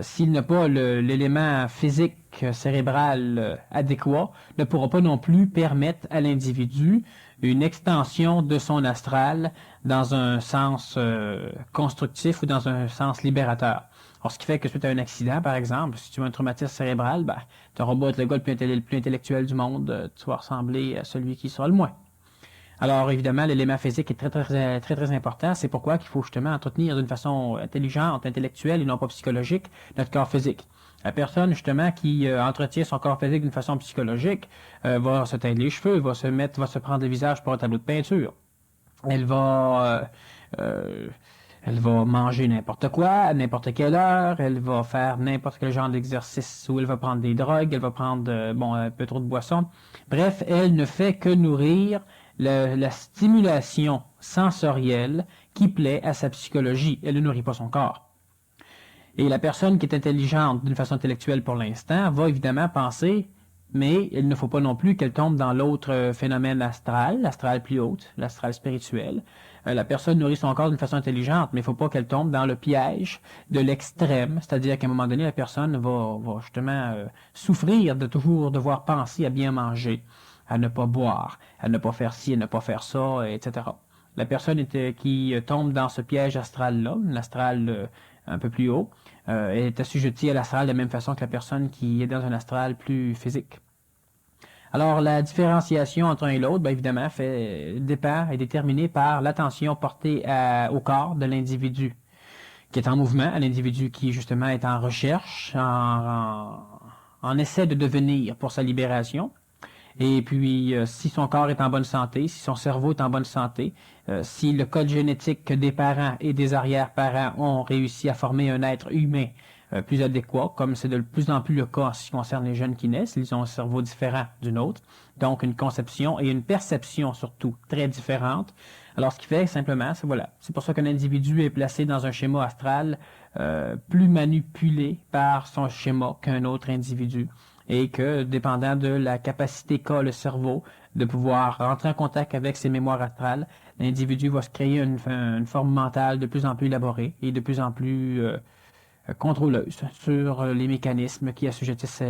s'il n'a pas l'élément physique cérébral adéquat, ne pourra pas non plus permettre à l'individu une extension de son astral dans un sens constructif ou dans un sens libérateur. Alors, ce qui fait que suite à un accident, par exemple, si tu as un traumatisme cérébral, tu auras beau être le gars le plus intellectuel du monde, tu vas ressembler à celui qui sera le moins. Alors, évidemment, l'élément physique est très important. C'est pourquoi il faut justement entretenir d'une façon intelligente, intellectuelle et non pas psychologique notre corps physique. La personne, justement, qui entretient son corps physique d'une façon psychologique va se teindre les cheveux, va se prendre le visage pour un tableau de peinture. Elle va manger n'importe quoi, à n'importe quelle heure, elle va faire n'importe quel genre d'exercice où elle va prendre des drogues, elle va prendre un peu trop de boissons. Bref, elle ne fait que nourrir la stimulation sensorielle qui plaît à sa psychologie. Elle ne nourrit pas son corps. Et la personne qui est intelligente d'une façon intellectuelle pour l'instant va évidemment penser, mais il ne faut pas non plus qu'elle tombe dans l'autre phénomène astral, l'astral plus haute, l'astral spirituel. La personne nourrit son corps d'une façon intelligente, mais il ne faut pas qu'elle tombe dans le piège de l'extrême, c'est-à-dire qu'à un moment donné, la personne va justement souffrir de toujours devoir penser à bien manger, à ne pas boire, à ne pas faire ci, à ne pas faire ça, etc. La personne qui tombe dans ce piège astral-là, l'astral un peu plus haut, est assujettie à l'astral de la même façon que la personne qui est dans un astral plus physique. Alors, la différenciation entre un et l'autre, bien évidemment, dépend, est déterminée par l'attention portée au corps de l'individu qui est en mouvement, à l'individu qui, justement, est en recherche, en essaie de devenir pour sa libération. Et puis, si son corps est en bonne santé, si son cerveau est en bonne santé, si le code génétique des parents et des arrière-parents ont réussi à former un être humain plus adéquat, comme c'est de plus en plus le cas en ce qui concerne les jeunes qui naissent, ils ont un cerveau différent d'une autre, donc une conception et une perception surtout très différentes. Alors, ce qui fait simplement, c'est pour ça qu'un individu est placé dans un schéma astral plus manipulé par son schéma qu'un autre individu. Et que, dépendant de la capacité qu'a le cerveau de pouvoir rentrer en contact avec ses mémoires astrales, l'individu va se créer une forme mentale de plus en plus élaborée et de plus en plus contrôleuse sur les mécanismes qui assujettissent,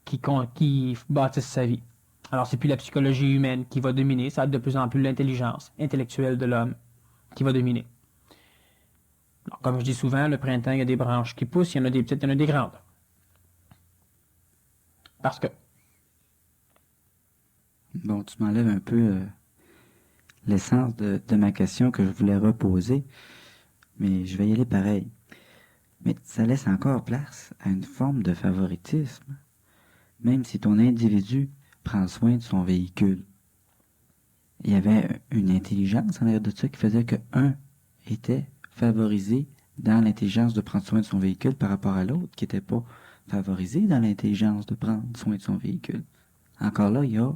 qui bâtissent sa vie. Alors, c'est plus la psychologie humaine qui va dominer, ça va être de plus en plus l'intelligence intellectuelle de l'homme qui va dominer. Alors, comme je dis souvent, le printemps, il y a des branches qui poussent, il y en a des petites, il y en a des grandes. Parce que... Bon, tu m'enlèves un peu l'essence de ma question que je voulais reposer, mais je vais y aller pareil. Mais ça laisse encore place à une forme de favoritisme, même si ton individu prend soin de son véhicule. Il y avait une intelligence en arrière de ça qui faisait que un était favorisé dans l'intelligence de prendre soin de son véhicule par rapport à l'autre qui n'était pas favorisé dans l'intelligence de prendre soin de son véhicule. Encore là, il y a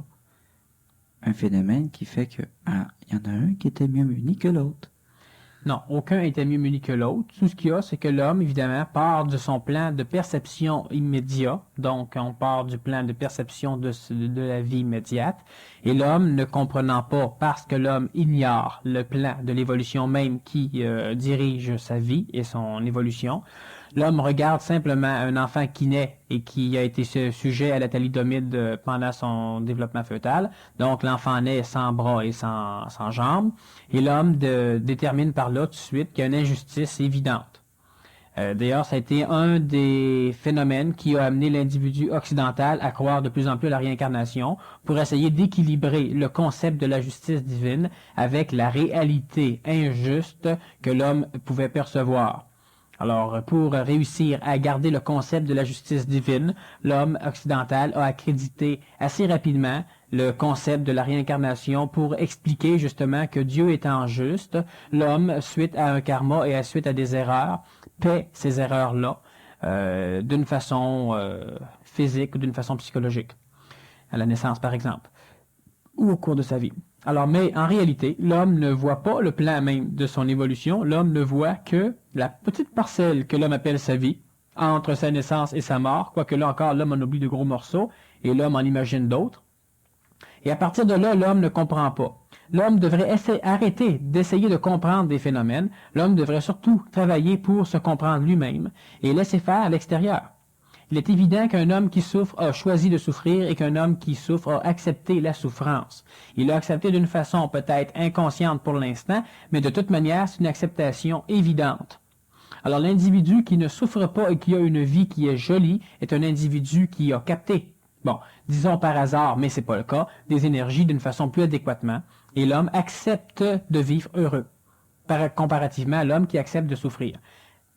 un phénomène qui fait que il y en a un qui était mieux muni que l'autre. Non, aucun était mieux muni que l'autre. Tout ce qu'il y a, c'est que l'homme, évidemment, part de son plan de perception immédiat. Donc, on part du plan de perception de la vie immédiate. Et l'homme, ne comprenant pas, parce que l'homme ignore le plan de l'évolution même qui dirige sa vie et son évolution, l'homme regarde simplement un enfant qui naît et qui a été sujet à la thalidomide pendant son développement fœtal. Donc, l'enfant naît sans bras et sans jambes. Et l'homme détermine par là tout de suite qu'il y a une injustice évidente. D'ailleurs, ça a été un des phénomènes qui a amené l'individu occidental à croire de plus en plus à la réincarnation pour essayer d'équilibrer le concept de la justice divine avec la réalité injuste que l'homme pouvait percevoir. Alors, pour réussir à garder le concept de la justice divine, l'homme occidental a accrédité assez rapidement le concept de la réincarnation pour expliquer justement que Dieu étant juste, l'homme, suite à un karma et suite à des erreurs, paie ces erreurs-là d'une façon physique ou d'une façon psychologique, à la naissance par exemple, ou au cours de sa vie. Alors, mais en réalité, l'homme ne voit pas le plan même de son évolution. L'homme ne voit que la petite parcelle que l'homme appelle sa vie, entre sa naissance et sa mort, quoique là encore, l'homme en oublie de gros morceaux, et l'homme en imagine d'autres. Et à partir de là, l'homme ne comprend pas. L'homme devrait arrêter d'essayer de comprendre des phénomènes. L'homme devrait surtout travailler pour se comprendre lui-même et laisser faire à l'extérieur. Il est évident qu'un homme qui souffre a choisi de souffrir et qu'un homme qui souffre a accepté la souffrance. Il l'a accepté d'une façon peut-être inconsciente pour l'instant, mais de toute manière, c'est une acceptation évidente. Alors l'individu qui ne souffre pas et qui a une vie qui est jolie est un individu qui a capté, bon, disons par hasard, mais c'est pas le cas, des énergies d'une façon plus adéquatement, et l'homme accepte de vivre heureux, comparativement à l'homme qui accepte de souffrir.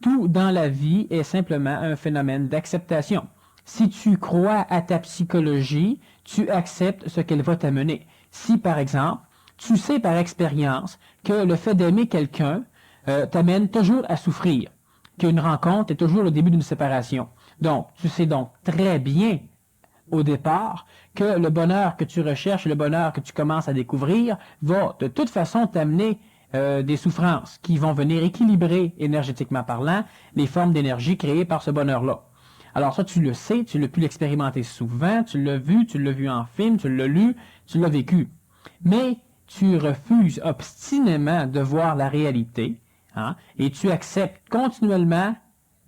Tout dans la vie est simplement un phénomène d'acceptation. Si tu crois à ta psychologie, tu acceptes ce qu'elle va t'amener. Si, par exemple, tu sais par expérience que le fait d'aimer quelqu'un t'amène toujours à souffrir, qu'une rencontre est toujours le début d'une séparation. Donc, tu sais donc très bien au départ que le bonheur que tu recherches, le bonheur que tu commences à découvrir, va de toute façon t'amener des souffrances qui vont venir équilibrer, énergétiquement parlant, les formes d'énergie créées par ce bonheur-là. Alors ça, tu le sais, tu l'as pu l'expérimenter souvent, tu l'as vu en film, tu l'as lu, tu l'as vécu. Mais tu refuses obstinément de voir la réalité, hein, et tu acceptes continuellement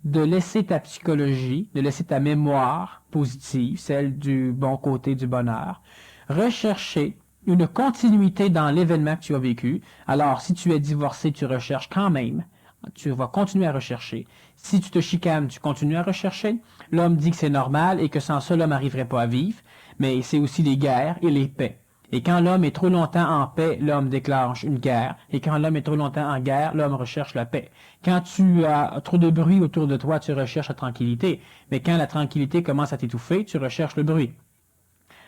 de laisser ta psychologie, de laisser ta mémoire positive, celle du bon côté du bonheur, rechercher une continuité dans l'événement que tu as vécu. Alors, si tu es divorcé, tu recherches quand même. Tu vas continuer à rechercher. Si tu te chicanes, tu continues à rechercher. L'homme dit que c'est normal et que sans ça, l'homme n'arriverait pas à vivre. Mais c'est aussi les guerres et les paix. Et quand l'homme est trop longtemps en paix, l'homme déclenche une guerre. Et quand l'homme est trop longtemps en guerre, l'homme recherche la paix. Quand tu as trop de bruit autour de toi, tu recherches la tranquillité. Mais quand la tranquillité commence à t'étouffer, tu recherches le bruit.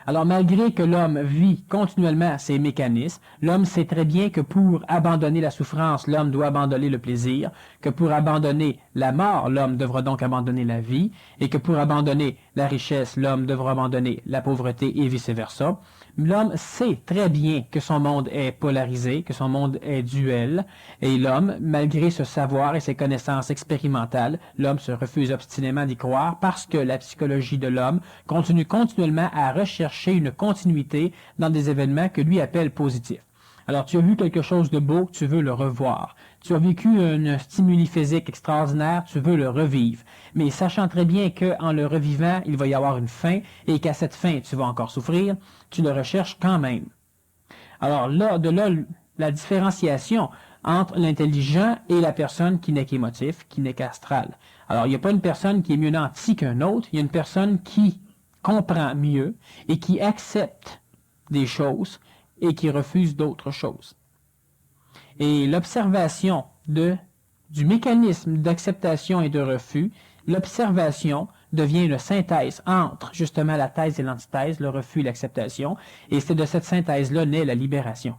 Alors, malgré que l'homme vit continuellement ces mécanismes, l'homme sait très bien que pour abandonner la souffrance, l'homme doit abandonner le plaisir, que pour abandonner la mort, l'homme devra donc abandonner la vie, et que pour abandonner la richesse, l'homme devra abandonner la pauvreté et vice-versa. L'homme sait très bien que son monde est polarisé, que son monde est duel, et l'homme, malgré ce savoir et ses connaissances expérimentales, l'homme se refuse obstinément d'y croire parce que la psychologie de l'homme continue continuellement à rechercher une continuité dans des événements que lui appelle positifs. Alors, tu as vu quelque chose de beau, tu veux le revoir. Tu as vécu un stimuli physique extraordinaire, tu veux le revivre. Mais sachant très bien qu'en le revivant, il va y avoir une fin et qu'à cette fin, tu vas encore souffrir, tu le recherches quand même. Alors là, de là, la différenciation entre l'intelligent et la personne qui n'est qu'émotif, qui n'est qu'astral. Alors, il n'y a pas une personne qui est mieux nantie qu'un autre, il y a une personne qui comprend mieux et qui accepte des choses et qui refuse d'autres choses. Et l'observation du mécanisme d'acceptation et de refus, l'observation devient une synthèse entre justement la thèse et l'antithèse, le refus et l'acceptation, et c'est de cette synthèse-là naît la libération.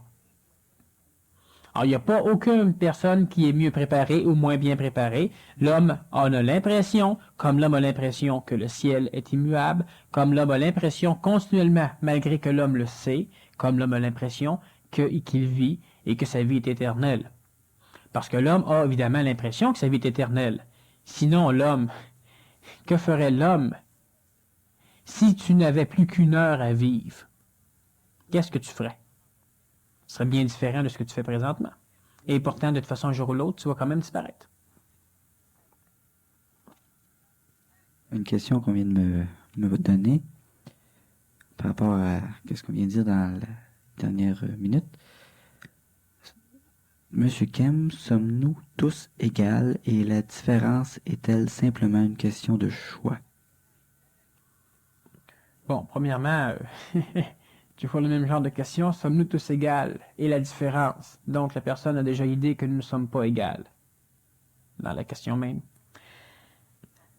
Alors, il n'y a pas aucune personne qui est mieux préparée ou moins bien préparée. L'homme en a l'impression, comme l'homme a l'impression que le ciel est immuable, comme l'homme a l'impression continuellement, malgré que l'homme le sait, comme l'homme a l'impression qu'il vit et que sa vie est éternelle. Parce que l'homme a évidemment l'impression que sa vie est éternelle. Sinon, que ferait l'homme si tu n'avais plus qu'une heure à vivre? Qu'est-ce que tu ferais? Ce serait bien différent de ce que tu fais présentement. Et pourtant, de toute façon, un jour ou l'autre, tu vas quand même disparaître. Une question qu'on vient de me donner par rapport à ce qu'on vient de dire dans la dernière minute. Monsieur Kem, sommes-nous tous égales et la différence est-elle simplement une question de choix? Bon, premièrement, tu vois le même genre de question, sommes-nous tous égales? Et la différence? Donc, la personne a déjà idée que nous ne sommes pas égales. Dans la question même.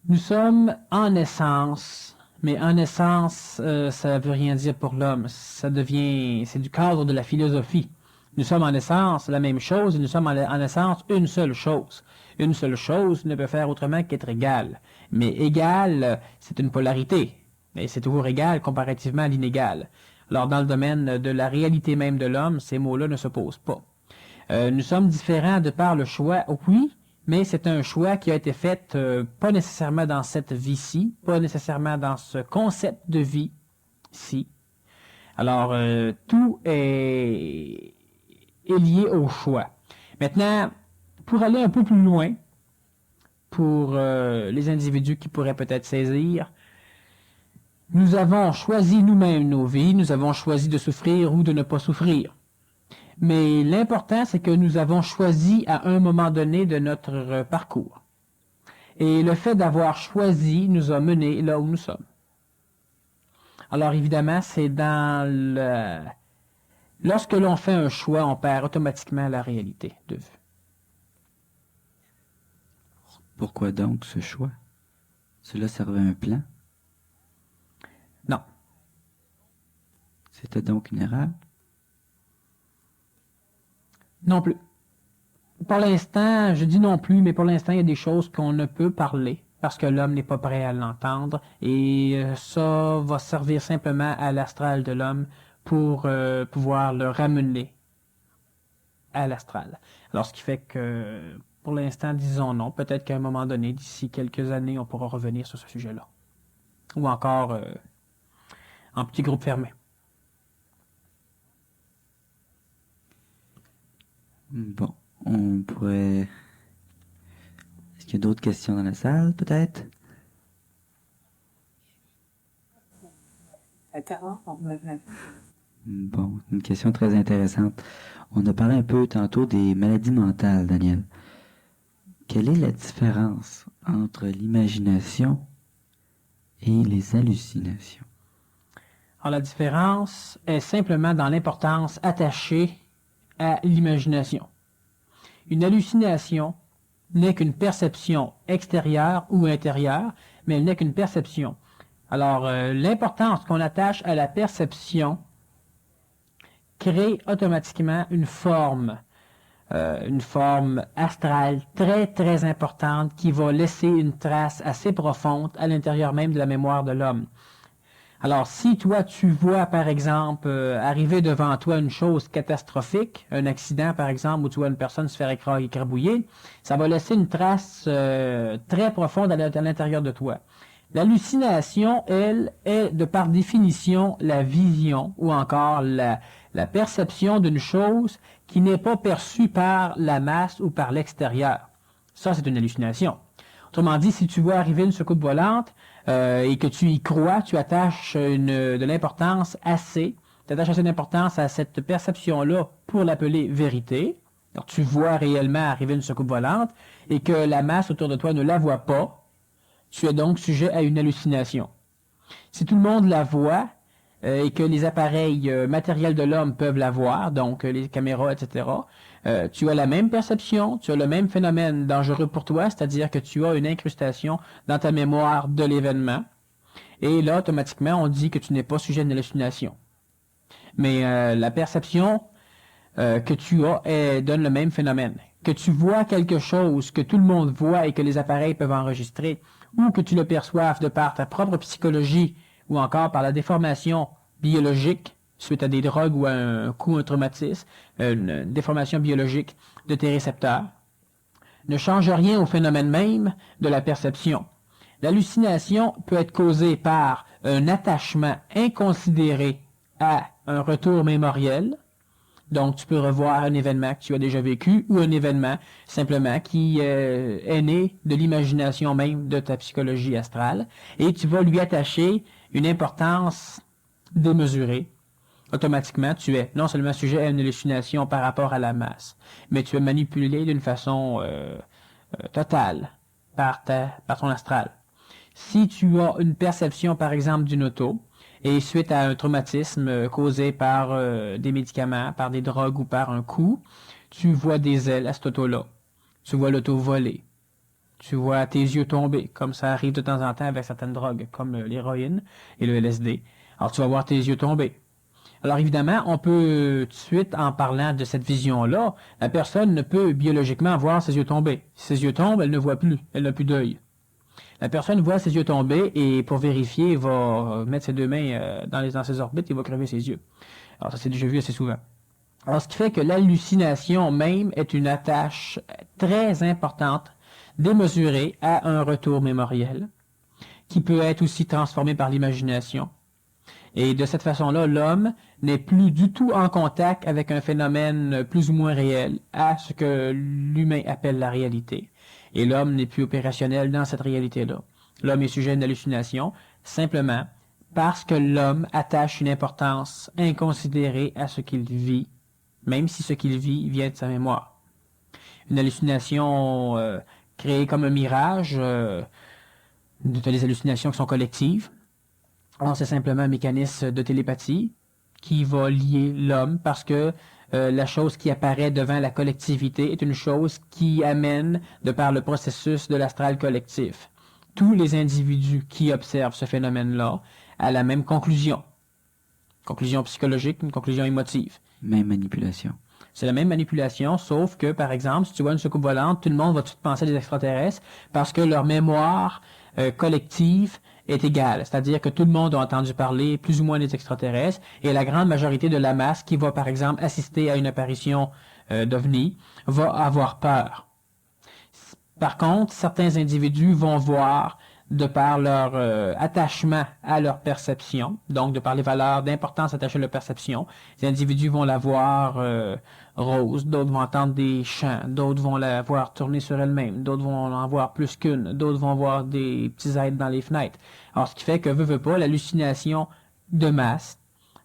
Nous sommes en essence, mais en essence, ça ne veut rien dire pour l'homme. C'est du cadre de la philosophie. Nous sommes en essence la même chose et nous sommes en essence une seule chose. Une seule chose ne peut faire autrement qu'être égale. Mais égal, c'est une polarité. Mais c'est toujours égal comparativement à l'inégal. Alors, dans le domaine de la réalité même de l'homme, ces mots-là ne s'opposent pas. Nous sommes différents de par le choix, oui, mais c'est un choix qui a été fait pas nécessairement dans cette vie-ci, pas nécessairement dans ce concept de vie-ci. Alors, tout est lié au choix. Maintenant, pour aller un peu plus loin, pour les individus qui pourraient peut-être saisir, nous avons choisi nous-mêmes nos vies, nous avons choisi de souffrir ou de ne pas souffrir. Mais l'important, c'est que nous avons choisi à un moment donné de notre parcours. Et le fait d'avoir choisi nous a menés là où nous sommes. Alors évidemment, c'est lorsque l'on fait un choix, on perd automatiquement la réalité de vue. Pourquoi donc ce choix? Cela servait un plan? Non. C'était donc une erreur? Non plus. Pour l'instant, je dis non plus, mais pour l'instant, il y a des choses qu'on ne peut parler parce que l'homme n'est pas prêt à l'entendre et ça va servir simplement à l'astral de l'homme pour pouvoir le ramener à l'astral. Alors, ce qui fait que, pour l'instant, disons non. Peut-être qu'à un moment donné, d'ici quelques années, on pourra revenir sur ce sujet-là. ou encore en petit groupe fermé. Bon, on pourrait... Est-ce qu'il y a d'autres questions dans la salle, peut-être? Bon, une question très intéressante. On a parlé un peu tantôt des maladies mentales, Daniel. Quelle est la différence entre l'imagination et les hallucinations? Alors, la différence est simplement dans l'importance attachée à l'imagination. Une hallucination n'est qu'une perception extérieure ou intérieure, mais elle n'est qu'une perception. Alors, l'importance qu'on attache à la perception crée automatiquement une forme astrale très, très importante qui va laisser une trace assez profonde à l'intérieur même de la mémoire de l'homme. Alors, si toi, tu vois, par exemple, arriver devant toi une chose catastrophique, un accident, par exemple, où tu vois une personne se faire écrabouiller, ça va laisser une trace très profonde à l'intérieur de toi. L'hallucination, elle, est de par définition la vision ou encore la perception d'une chose qui n'est pas perçue par la masse ou par l'extérieur. Ça, c'est une hallucination. Autrement dit, si tu vois arriver une secousse volante et que tu y crois, tu attaches de l'importance assez, tu attaches assez d'importance à cette perception-là pour l'appeler vérité. Alors, tu vois réellement arriver une secousse volante et que la masse autour de toi ne la voit pas, tu es donc sujet à une hallucination. Si tout le monde la voit et que les appareils matériels de l'homme peuvent la voir, donc les caméras, etc., tu as la même perception, tu as le même phénomène dangereux pour toi, c'est-à-dire que tu as une incrustation dans ta mémoire de l'événement. Et là, automatiquement, on dit que tu n'es pas sujet à une hallucination. Mais la perception que tu as donne le même phénomène. Que tu vois quelque chose que tout le monde voit et que les appareils peuvent enregistrer, ou que tu le perçoives de par ta propre psychologie, ou encore par la déformation biologique, suite à des drogues ou à un coup, un traumatisme, une déformation biologique de tes récepteurs, ne change rien au phénomène même de la perception. L'hallucination peut être causée par un attachement inconsidéré à un retour mémoriel. Donc, tu peux revoir un événement que tu as déjà vécu ou un événement simplement qui est né de l'imagination même de ta psychologie astrale et tu vas lui attacher une importance démesurée. Automatiquement, tu es non seulement sujet à une hallucination par rapport à la masse, mais tu es manipulé d'une façon totale par ton astral. Si tu as une perception, par exemple, d'une auto, et suite à un traumatisme causé par des médicaments, par des drogues ou par un coup, tu vois des ailes à cette auto-là. Tu vois l'auto voler. Tu vois tes yeux tomber, comme ça arrive de temps en temps avec certaines drogues, comme l'héroïne et le LSD. Alors tu vas voir tes yeux tomber. Alors évidemment, on peut tout de suite, en parlant de cette vision-là, la personne ne peut biologiquement voir ses yeux tomber. Si ses yeux tombent, elle ne voit plus, elle n'a plus d'œil. La personne voit ses yeux tomber et pour vérifier, il va mettre ses deux mains dans ses orbites et il va crever ses yeux. Alors ça, c'est déjà vu assez souvent. Alors ce qui fait que l'hallucination même est une attache très importante, démesurée à un retour mémoriel, qui peut être aussi transformé par l'imagination. Et de cette façon-là, l'homme n'est plus du tout en contact avec un phénomène plus ou moins réel à ce que l'humain appelle la réalité. Et l'homme n'est plus opérationnel dans cette réalité-là. L'homme est sujet à une hallucination, simplement parce que l'homme attache une importance inconsidérée à ce qu'il vit, même si ce qu'il vit vient de sa mémoire. Une hallucination créée comme un mirage, des hallucinations qui sont collectives. Alors, c'est simplement un mécanisme de télépathie qui va lier l'homme parce que la chose qui apparaît devant la collectivité est une chose qui amène, de par le processus de l'astral collectif, tous les individus qui observent ce phénomène-là à la même conclusion. Conclusion psychologique, une conclusion émotive. Même manipulation. C'est la même manipulation, sauf que, par exemple, si tu vois une soucoupe volante, tout le monde va tout penser des extraterrestres parce que leur mémoire collective est égale. C'est-à-dire que tout le monde a entendu parler plus ou moins des extraterrestres et la grande majorité de la masse qui va, par exemple, assister à une apparition d'OVNI va avoir peur. Par contre, certains individus vont voir de par leur attachement à leur perception, donc de par les valeurs d'importance attachées à leur perception. Les individus vont la voir rose, d'autres vont entendre des chants, d'autres vont la voir tourner sur elle-même, d'autres vont en voir plus qu'une, d'autres vont voir des petits êtres dans les fenêtres. Alors, ce qui fait que, veut pas, l'hallucination de masse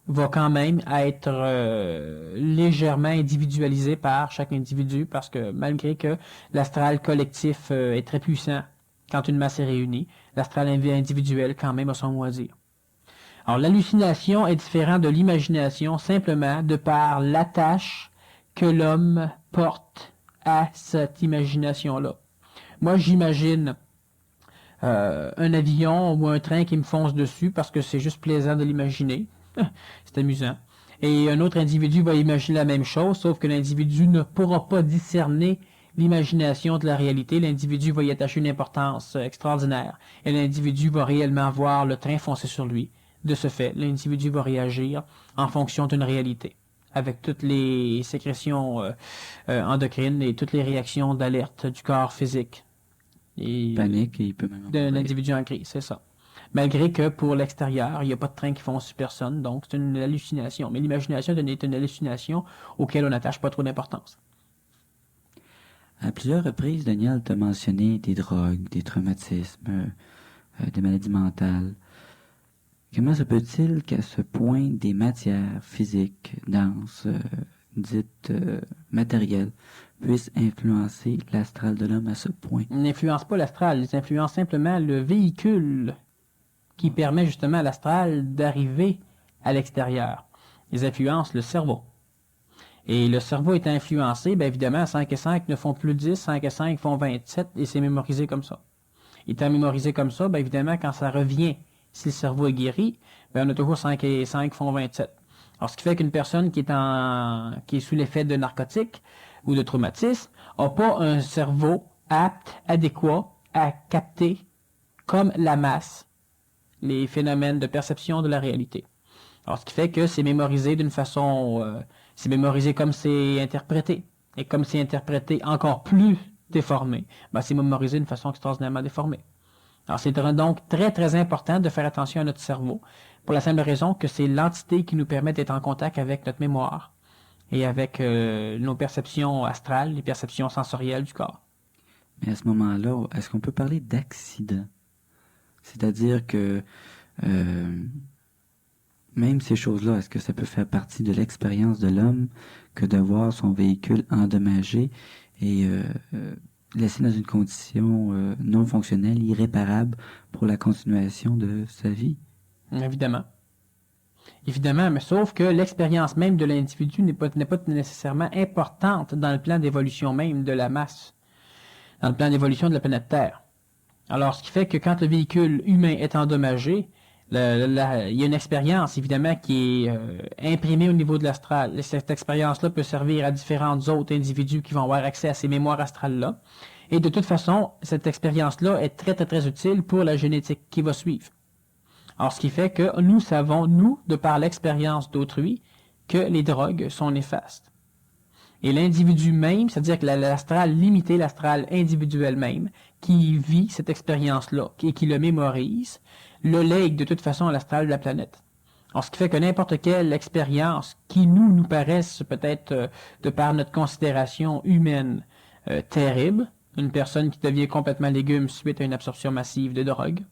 va quand même être légèrement individualisée par chaque individu, parce que malgré que l'astral collectif est très puissant quand une masse est réunie, l'astral individuel quand même a son mot à dire. Alors l'hallucination est différente de l'imagination simplement de par l'attache que l'homme porte à cette imagination-là. Moi, j'imagine un avion ou un train qui me fonce dessus parce que c'est juste plaisant de l'imaginer. C'est amusant. Et un autre individu va imaginer la même chose, sauf que l'individu ne pourra pas discerner l'imagination de la réalité. L'individu va y attacher une importance extraordinaire. Et l'individu va réellement voir le train foncer sur lui. De ce fait, l'individu va réagir en fonction d'une réalité, avec toutes les sécrétions endocrines et toutes les réactions d'alerte du corps physique. Et Panique, et il peut même... d'un individu en crise, c'est ça. Malgré que pour l'extérieur, il n'y a pas de train qui fonce sur personne, donc c'est une hallucination. Mais l'imagination est une hallucination auquel on n'attache pas trop d'importance. À plusieurs reprises, Daniel t'a mentionné des drogues, des traumatismes, des maladies mentales. Comment se peut-il qu'à ce point des matières physiques, denses, dites matérielles, puissent influencer l'astral de l'homme à ce point? Ils n'influencent pas l'astral, ils influencent simplement le véhicule qui permet justement à l'astral d'arriver à l'extérieur. Ils influencent le cerveau. Et le cerveau étant influencé, bien évidemment, 5 et 5 ne font plus 10, 5 et 5 font 27, et c'est mémorisé comme ça. Étant mémorisé comme ça, bien évidemment, quand ça revient, si le cerveau est guéri, bien on a toujours 5 et 5 font 27. Alors, ce qui fait qu'une personne qui est sous l'effet de narcotiques ou de traumatisme n'a pas un cerveau apte, adéquat à capter comme la masse les phénomènes de perception de la réalité. Alors, ce qui fait que c'est mémorisé d'une façon... c'est mémorisé comme c'est interprété. Et comme c'est interprété encore plus déformé, ben c'est mémorisé d'une façon extraordinairement déformée. Alors, c'est donc très, très important de faire attention à notre cerveau, pour la simple raison que c'est l'entité qui nous permet d'être en contact avec notre mémoire et avec nos perceptions astrales, les perceptions sensorielles du corps. Mais à ce moment-là, est-ce qu'on peut parler d'accident? C'est-à-dire que même ces choses-là, est-ce que ça peut faire partie de l'expérience de l'homme que de voir son véhicule endommagé et laissé dans une condition non fonctionnelle, irréparable pour la continuation de sa vie? Évidemment. Évidemment, mais sauf que l'expérience même de l'individu n'est pas nécessairement importante dans le plan d'évolution même de la masse, dans le plan d'évolution de la planète Terre. Alors, ce qui fait que quand le véhicule humain est endommagé, il y a une expérience, évidemment, qui est imprimée au niveau de l'astral. Cette expérience-là peut servir à différents autres individus qui vont avoir accès à ces mémoires astrales-là. Et de toute façon, cette expérience-là est très, très, très utile pour la génétique qui va suivre. Alors, ce qui fait que nous savons, nous, de par l'expérience d'autrui, que les drogues sont néfastes. Et l'individu même, c'est-à-dire que l'astral limité, l'astral individuel même, qui vit cette expérience-là et qui le mémorise, le lègue de toute façon à l'astral de la planète. Alors, ce qui fait que n'importe quelle expérience qui nous paraisse peut-être, de par notre considération humaine, terrible, une personne qui devient complètement légume suite à une absorption massive de drogue,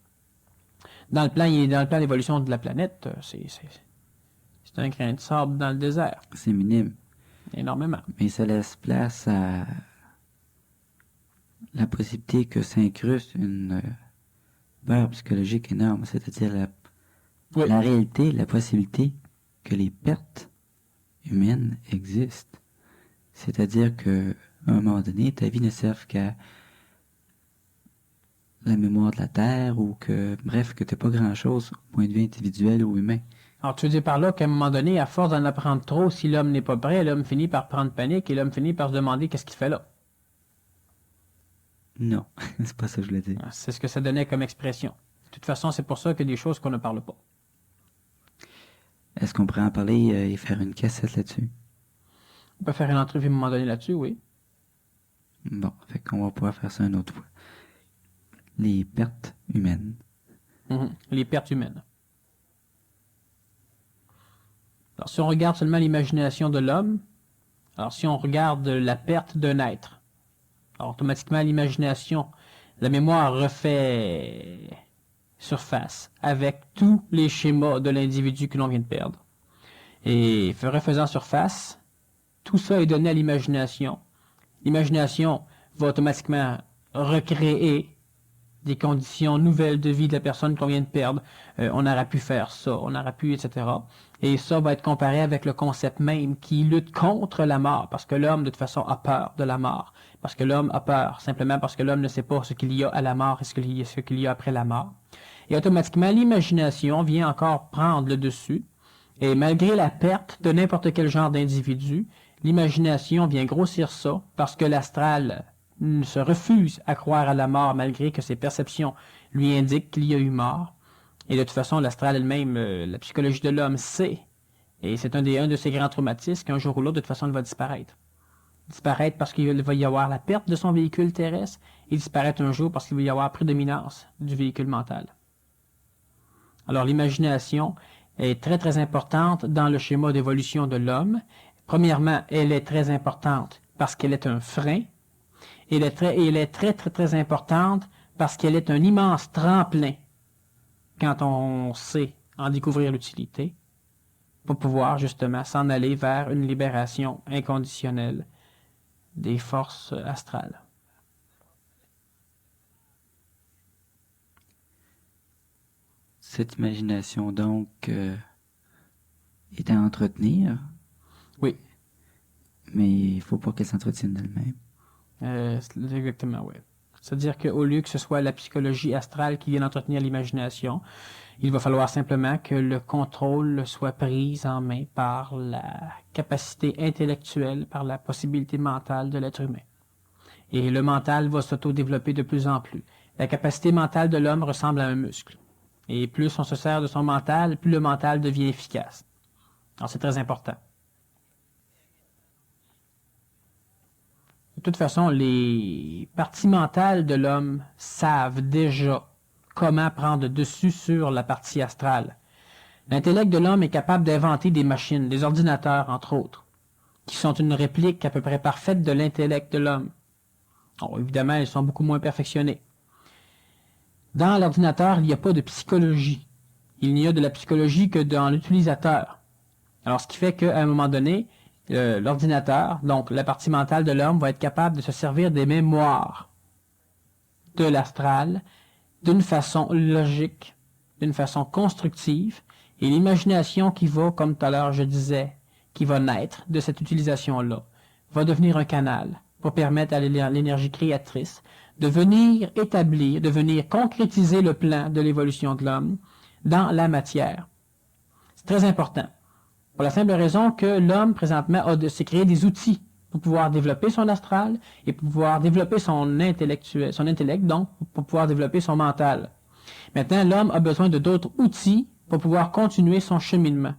dans le plan d'évolution de la planète, c'est un grain de sable dans le désert. C'est minime. Énormément. Mais ça laisse place à la possibilité que s'incruste une peur psychologique énorme, c'est-à-dire la réalité, la possibilité que les pertes humaines existent. C'est-à-dire que à un moment donné, ta vie ne serve qu'à la mémoire de la Terre ou que, bref, que t'as pas grand-chose au point de vue individuel ou humain. Alors, tu veux dire par là qu'à un moment donné, à force d'en apprendre trop, si l'homme n'est pas prêt, l'homme finit par prendre panique et l'homme finit par se demander qu'est-ce qu'il fait là. Non, c'est pas ça que je voulais dire. C'est ce que ça donnait comme expression. De toute façon, c'est pour ça qu'il y a des choses qu'on ne parle pas. Est-ce qu'on pourrait en parler et faire une cassette là-dessus? On peut faire une entrevue à un moment donné là-dessus, oui. Bon, fait qu'on va pouvoir faire ça une autre fois. les pertes humaines. Les pertes humaines. Alors, si on regarde seulement l'imagination de l'homme, alors si on regarde la perte d'un être, alors automatiquement l'imagination, la mémoire refait surface avec tous les schémas de l'individu que l'on vient de perdre. Et refaisant surface, tout ça est donné à l'imagination. L'imagination va automatiquement recréer des conditions nouvelles de vie de la personne qu'on vient de perdre. On aurait pu faire ça, on aurait pu, etc. Et ça va être comparé avec le concept même qui lutte contre la mort, parce que l'homme, de toute façon, a peur de la mort. Parce que l'homme a peur, simplement parce que l'homme ne sait pas ce qu'il y a à la mort et ce qu'il y a après la mort. Et automatiquement, l'imagination vient encore prendre le dessus. Et malgré la perte de n'importe quel genre d'individu, l'imagination vient grossir ça, parce que l'astral se refuse à croire à la mort malgré que ses perceptions lui indiquent qu'il y a eu mort. Et de toute façon, l'astral elle-même, la psychologie de l'homme sait, et c'est un de ses grands traumatismes, qu'un jour ou l'autre, de toute façon, il va disparaître. Disparaître parce qu'il va y avoir la perte de son véhicule terrestre, et disparaître un jour parce qu'il va y avoir prédominance du véhicule mental. Alors l'imagination est très très importante dans le schéma d'évolution de l'homme. Premièrement, elle est très importante parce qu'elle est un frein. Elle est très très très importante parce qu'elle est un immense tremplin quand on sait en découvrir l'utilité pour pouvoir justement s'en aller vers une libération inconditionnelle des forces astrales. Cette imagination, donc, est à entretenir. Oui. Mais il ne faut pas qu'elle s'entretienne d'elle-même. Exactement, oui. C'est-à-dire qu'au lieu que ce soit la psychologie astrale qui vienne entretenir l'imagination, il va falloir simplement que le contrôle soit pris en main par la capacité intellectuelle, par la possibilité mentale de l'être humain. Et le mental va s'auto-développer de plus en plus. La capacité mentale de l'homme ressemble à un muscle. Et plus on se sert de son mental, plus le mental devient efficace. Alors c'est très important. De toute façon, les parties mentales de l'homme savent déjà comment prendre dessus sur la partie astrale. L'intellect de l'homme est capable d'inventer des machines, des ordinateurs entre autres, qui sont une réplique à peu près parfaite de l'intellect de l'homme. Bon, évidemment, ils sont beaucoup moins perfectionnés. Dans l'ordinateur, il n'y a pas de psychologie. Il n'y a de la psychologie que dans l'utilisateur. Alors, ce qui fait qu'à un moment donné, l'ordinateur, donc la partie mentale de l'homme, va être capable de se servir des mémoires de l'astral d'une façon logique, d'une façon constructive, et l'imagination qui va, comme tout à l'heure je disais, qui va naître de cette utilisation-là, va devenir un canal pour permettre à l'énergie créatrice de venir établir, de venir concrétiser le plan de l'évolution de l'homme dans la matière. C'est très important. Pour la simple raison que l'homme, présentement, s'est créé des outils pour pouvoir développer son astral et pour pouvoir développer son intellect, donc pour pouvoir développer son mental. Maintenant, l'homme a besoin de d'autres outils pour pouvoir continuer son cheminement.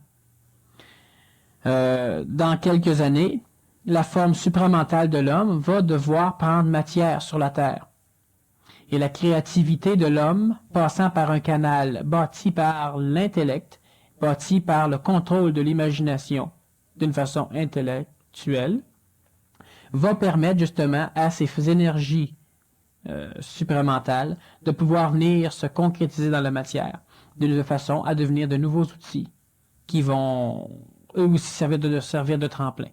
Dans quelques années, la forme supramentale de l'homme va devoir prendre matière sur la Terre. Et la créativité de l'homme, passant par un canal bâti par l'intellect, bâti par le contrôle de l'imagination d'une façon intellectuelle, va permettre justement à ces énergies supramentales de pouvoir venir se concrétiser dans la matière, de façon à devenir de nouveaux outils qui vont eux aussi servir de tremplin.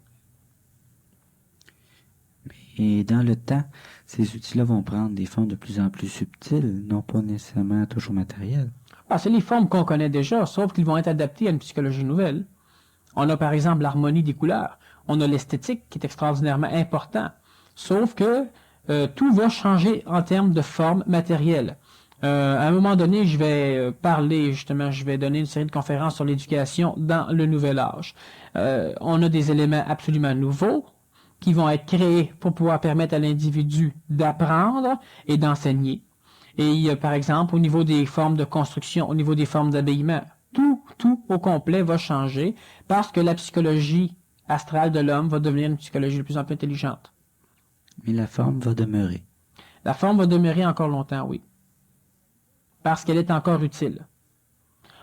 Et dans le temps, ces outils-là vont prendre des formes de plus en plus subtiles, non pas nécessairement toujours matérielles. Ah, c'est les formes qu'on connaît déjà, sauf qu'ils vont être adaptés à une psychologie nouvelle. On a par exemple l'harmonie des couleurs. On a l'esthétique qui est extraordinairement important. Sauf que tout va changer en termes de forme matérielle. À un moment donné, je vais je vais donner une série de conférences sur l'éducation dans le nouvel âge. On a des éléments absolument nouveaux qui vont être créés pour pouvoir permettre à l'individu d'apprendre et d'enseigner. Et par exemple, au niveau des formes de construction, au niveau des formes d'habillement, tout au complet va changer parce que la psychologie astrale de l'homme va devenir une psychologie de plus en plus intelligente. Mais la forme va demeurer. La forme va demeurer encore longtemps, oui. parce qu'elle est encore utile.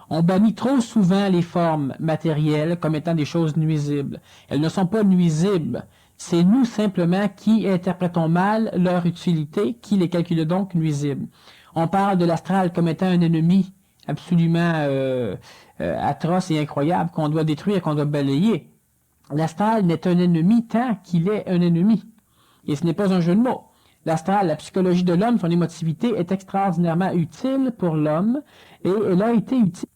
On bannit trop souvent les formes matérielles comme étant des choses nuisibles. Elles ne sont pas nuisibles. C'est nous simplement qui interprétons mal leur utilité, qui les calculons donc nuisibles. On parle de l'astral comme étant un ennemi absolument atroce et incroyable qu'on doit détruire, qu'on doit balayer. L'astral n'est un ennemi tant qu'il est un ennemi. Et ce n'est pas un jeu de mots. L'astral, la psychologie de l'homme, son émotivité est extraordinairement utile pour l'homme et elle a été utile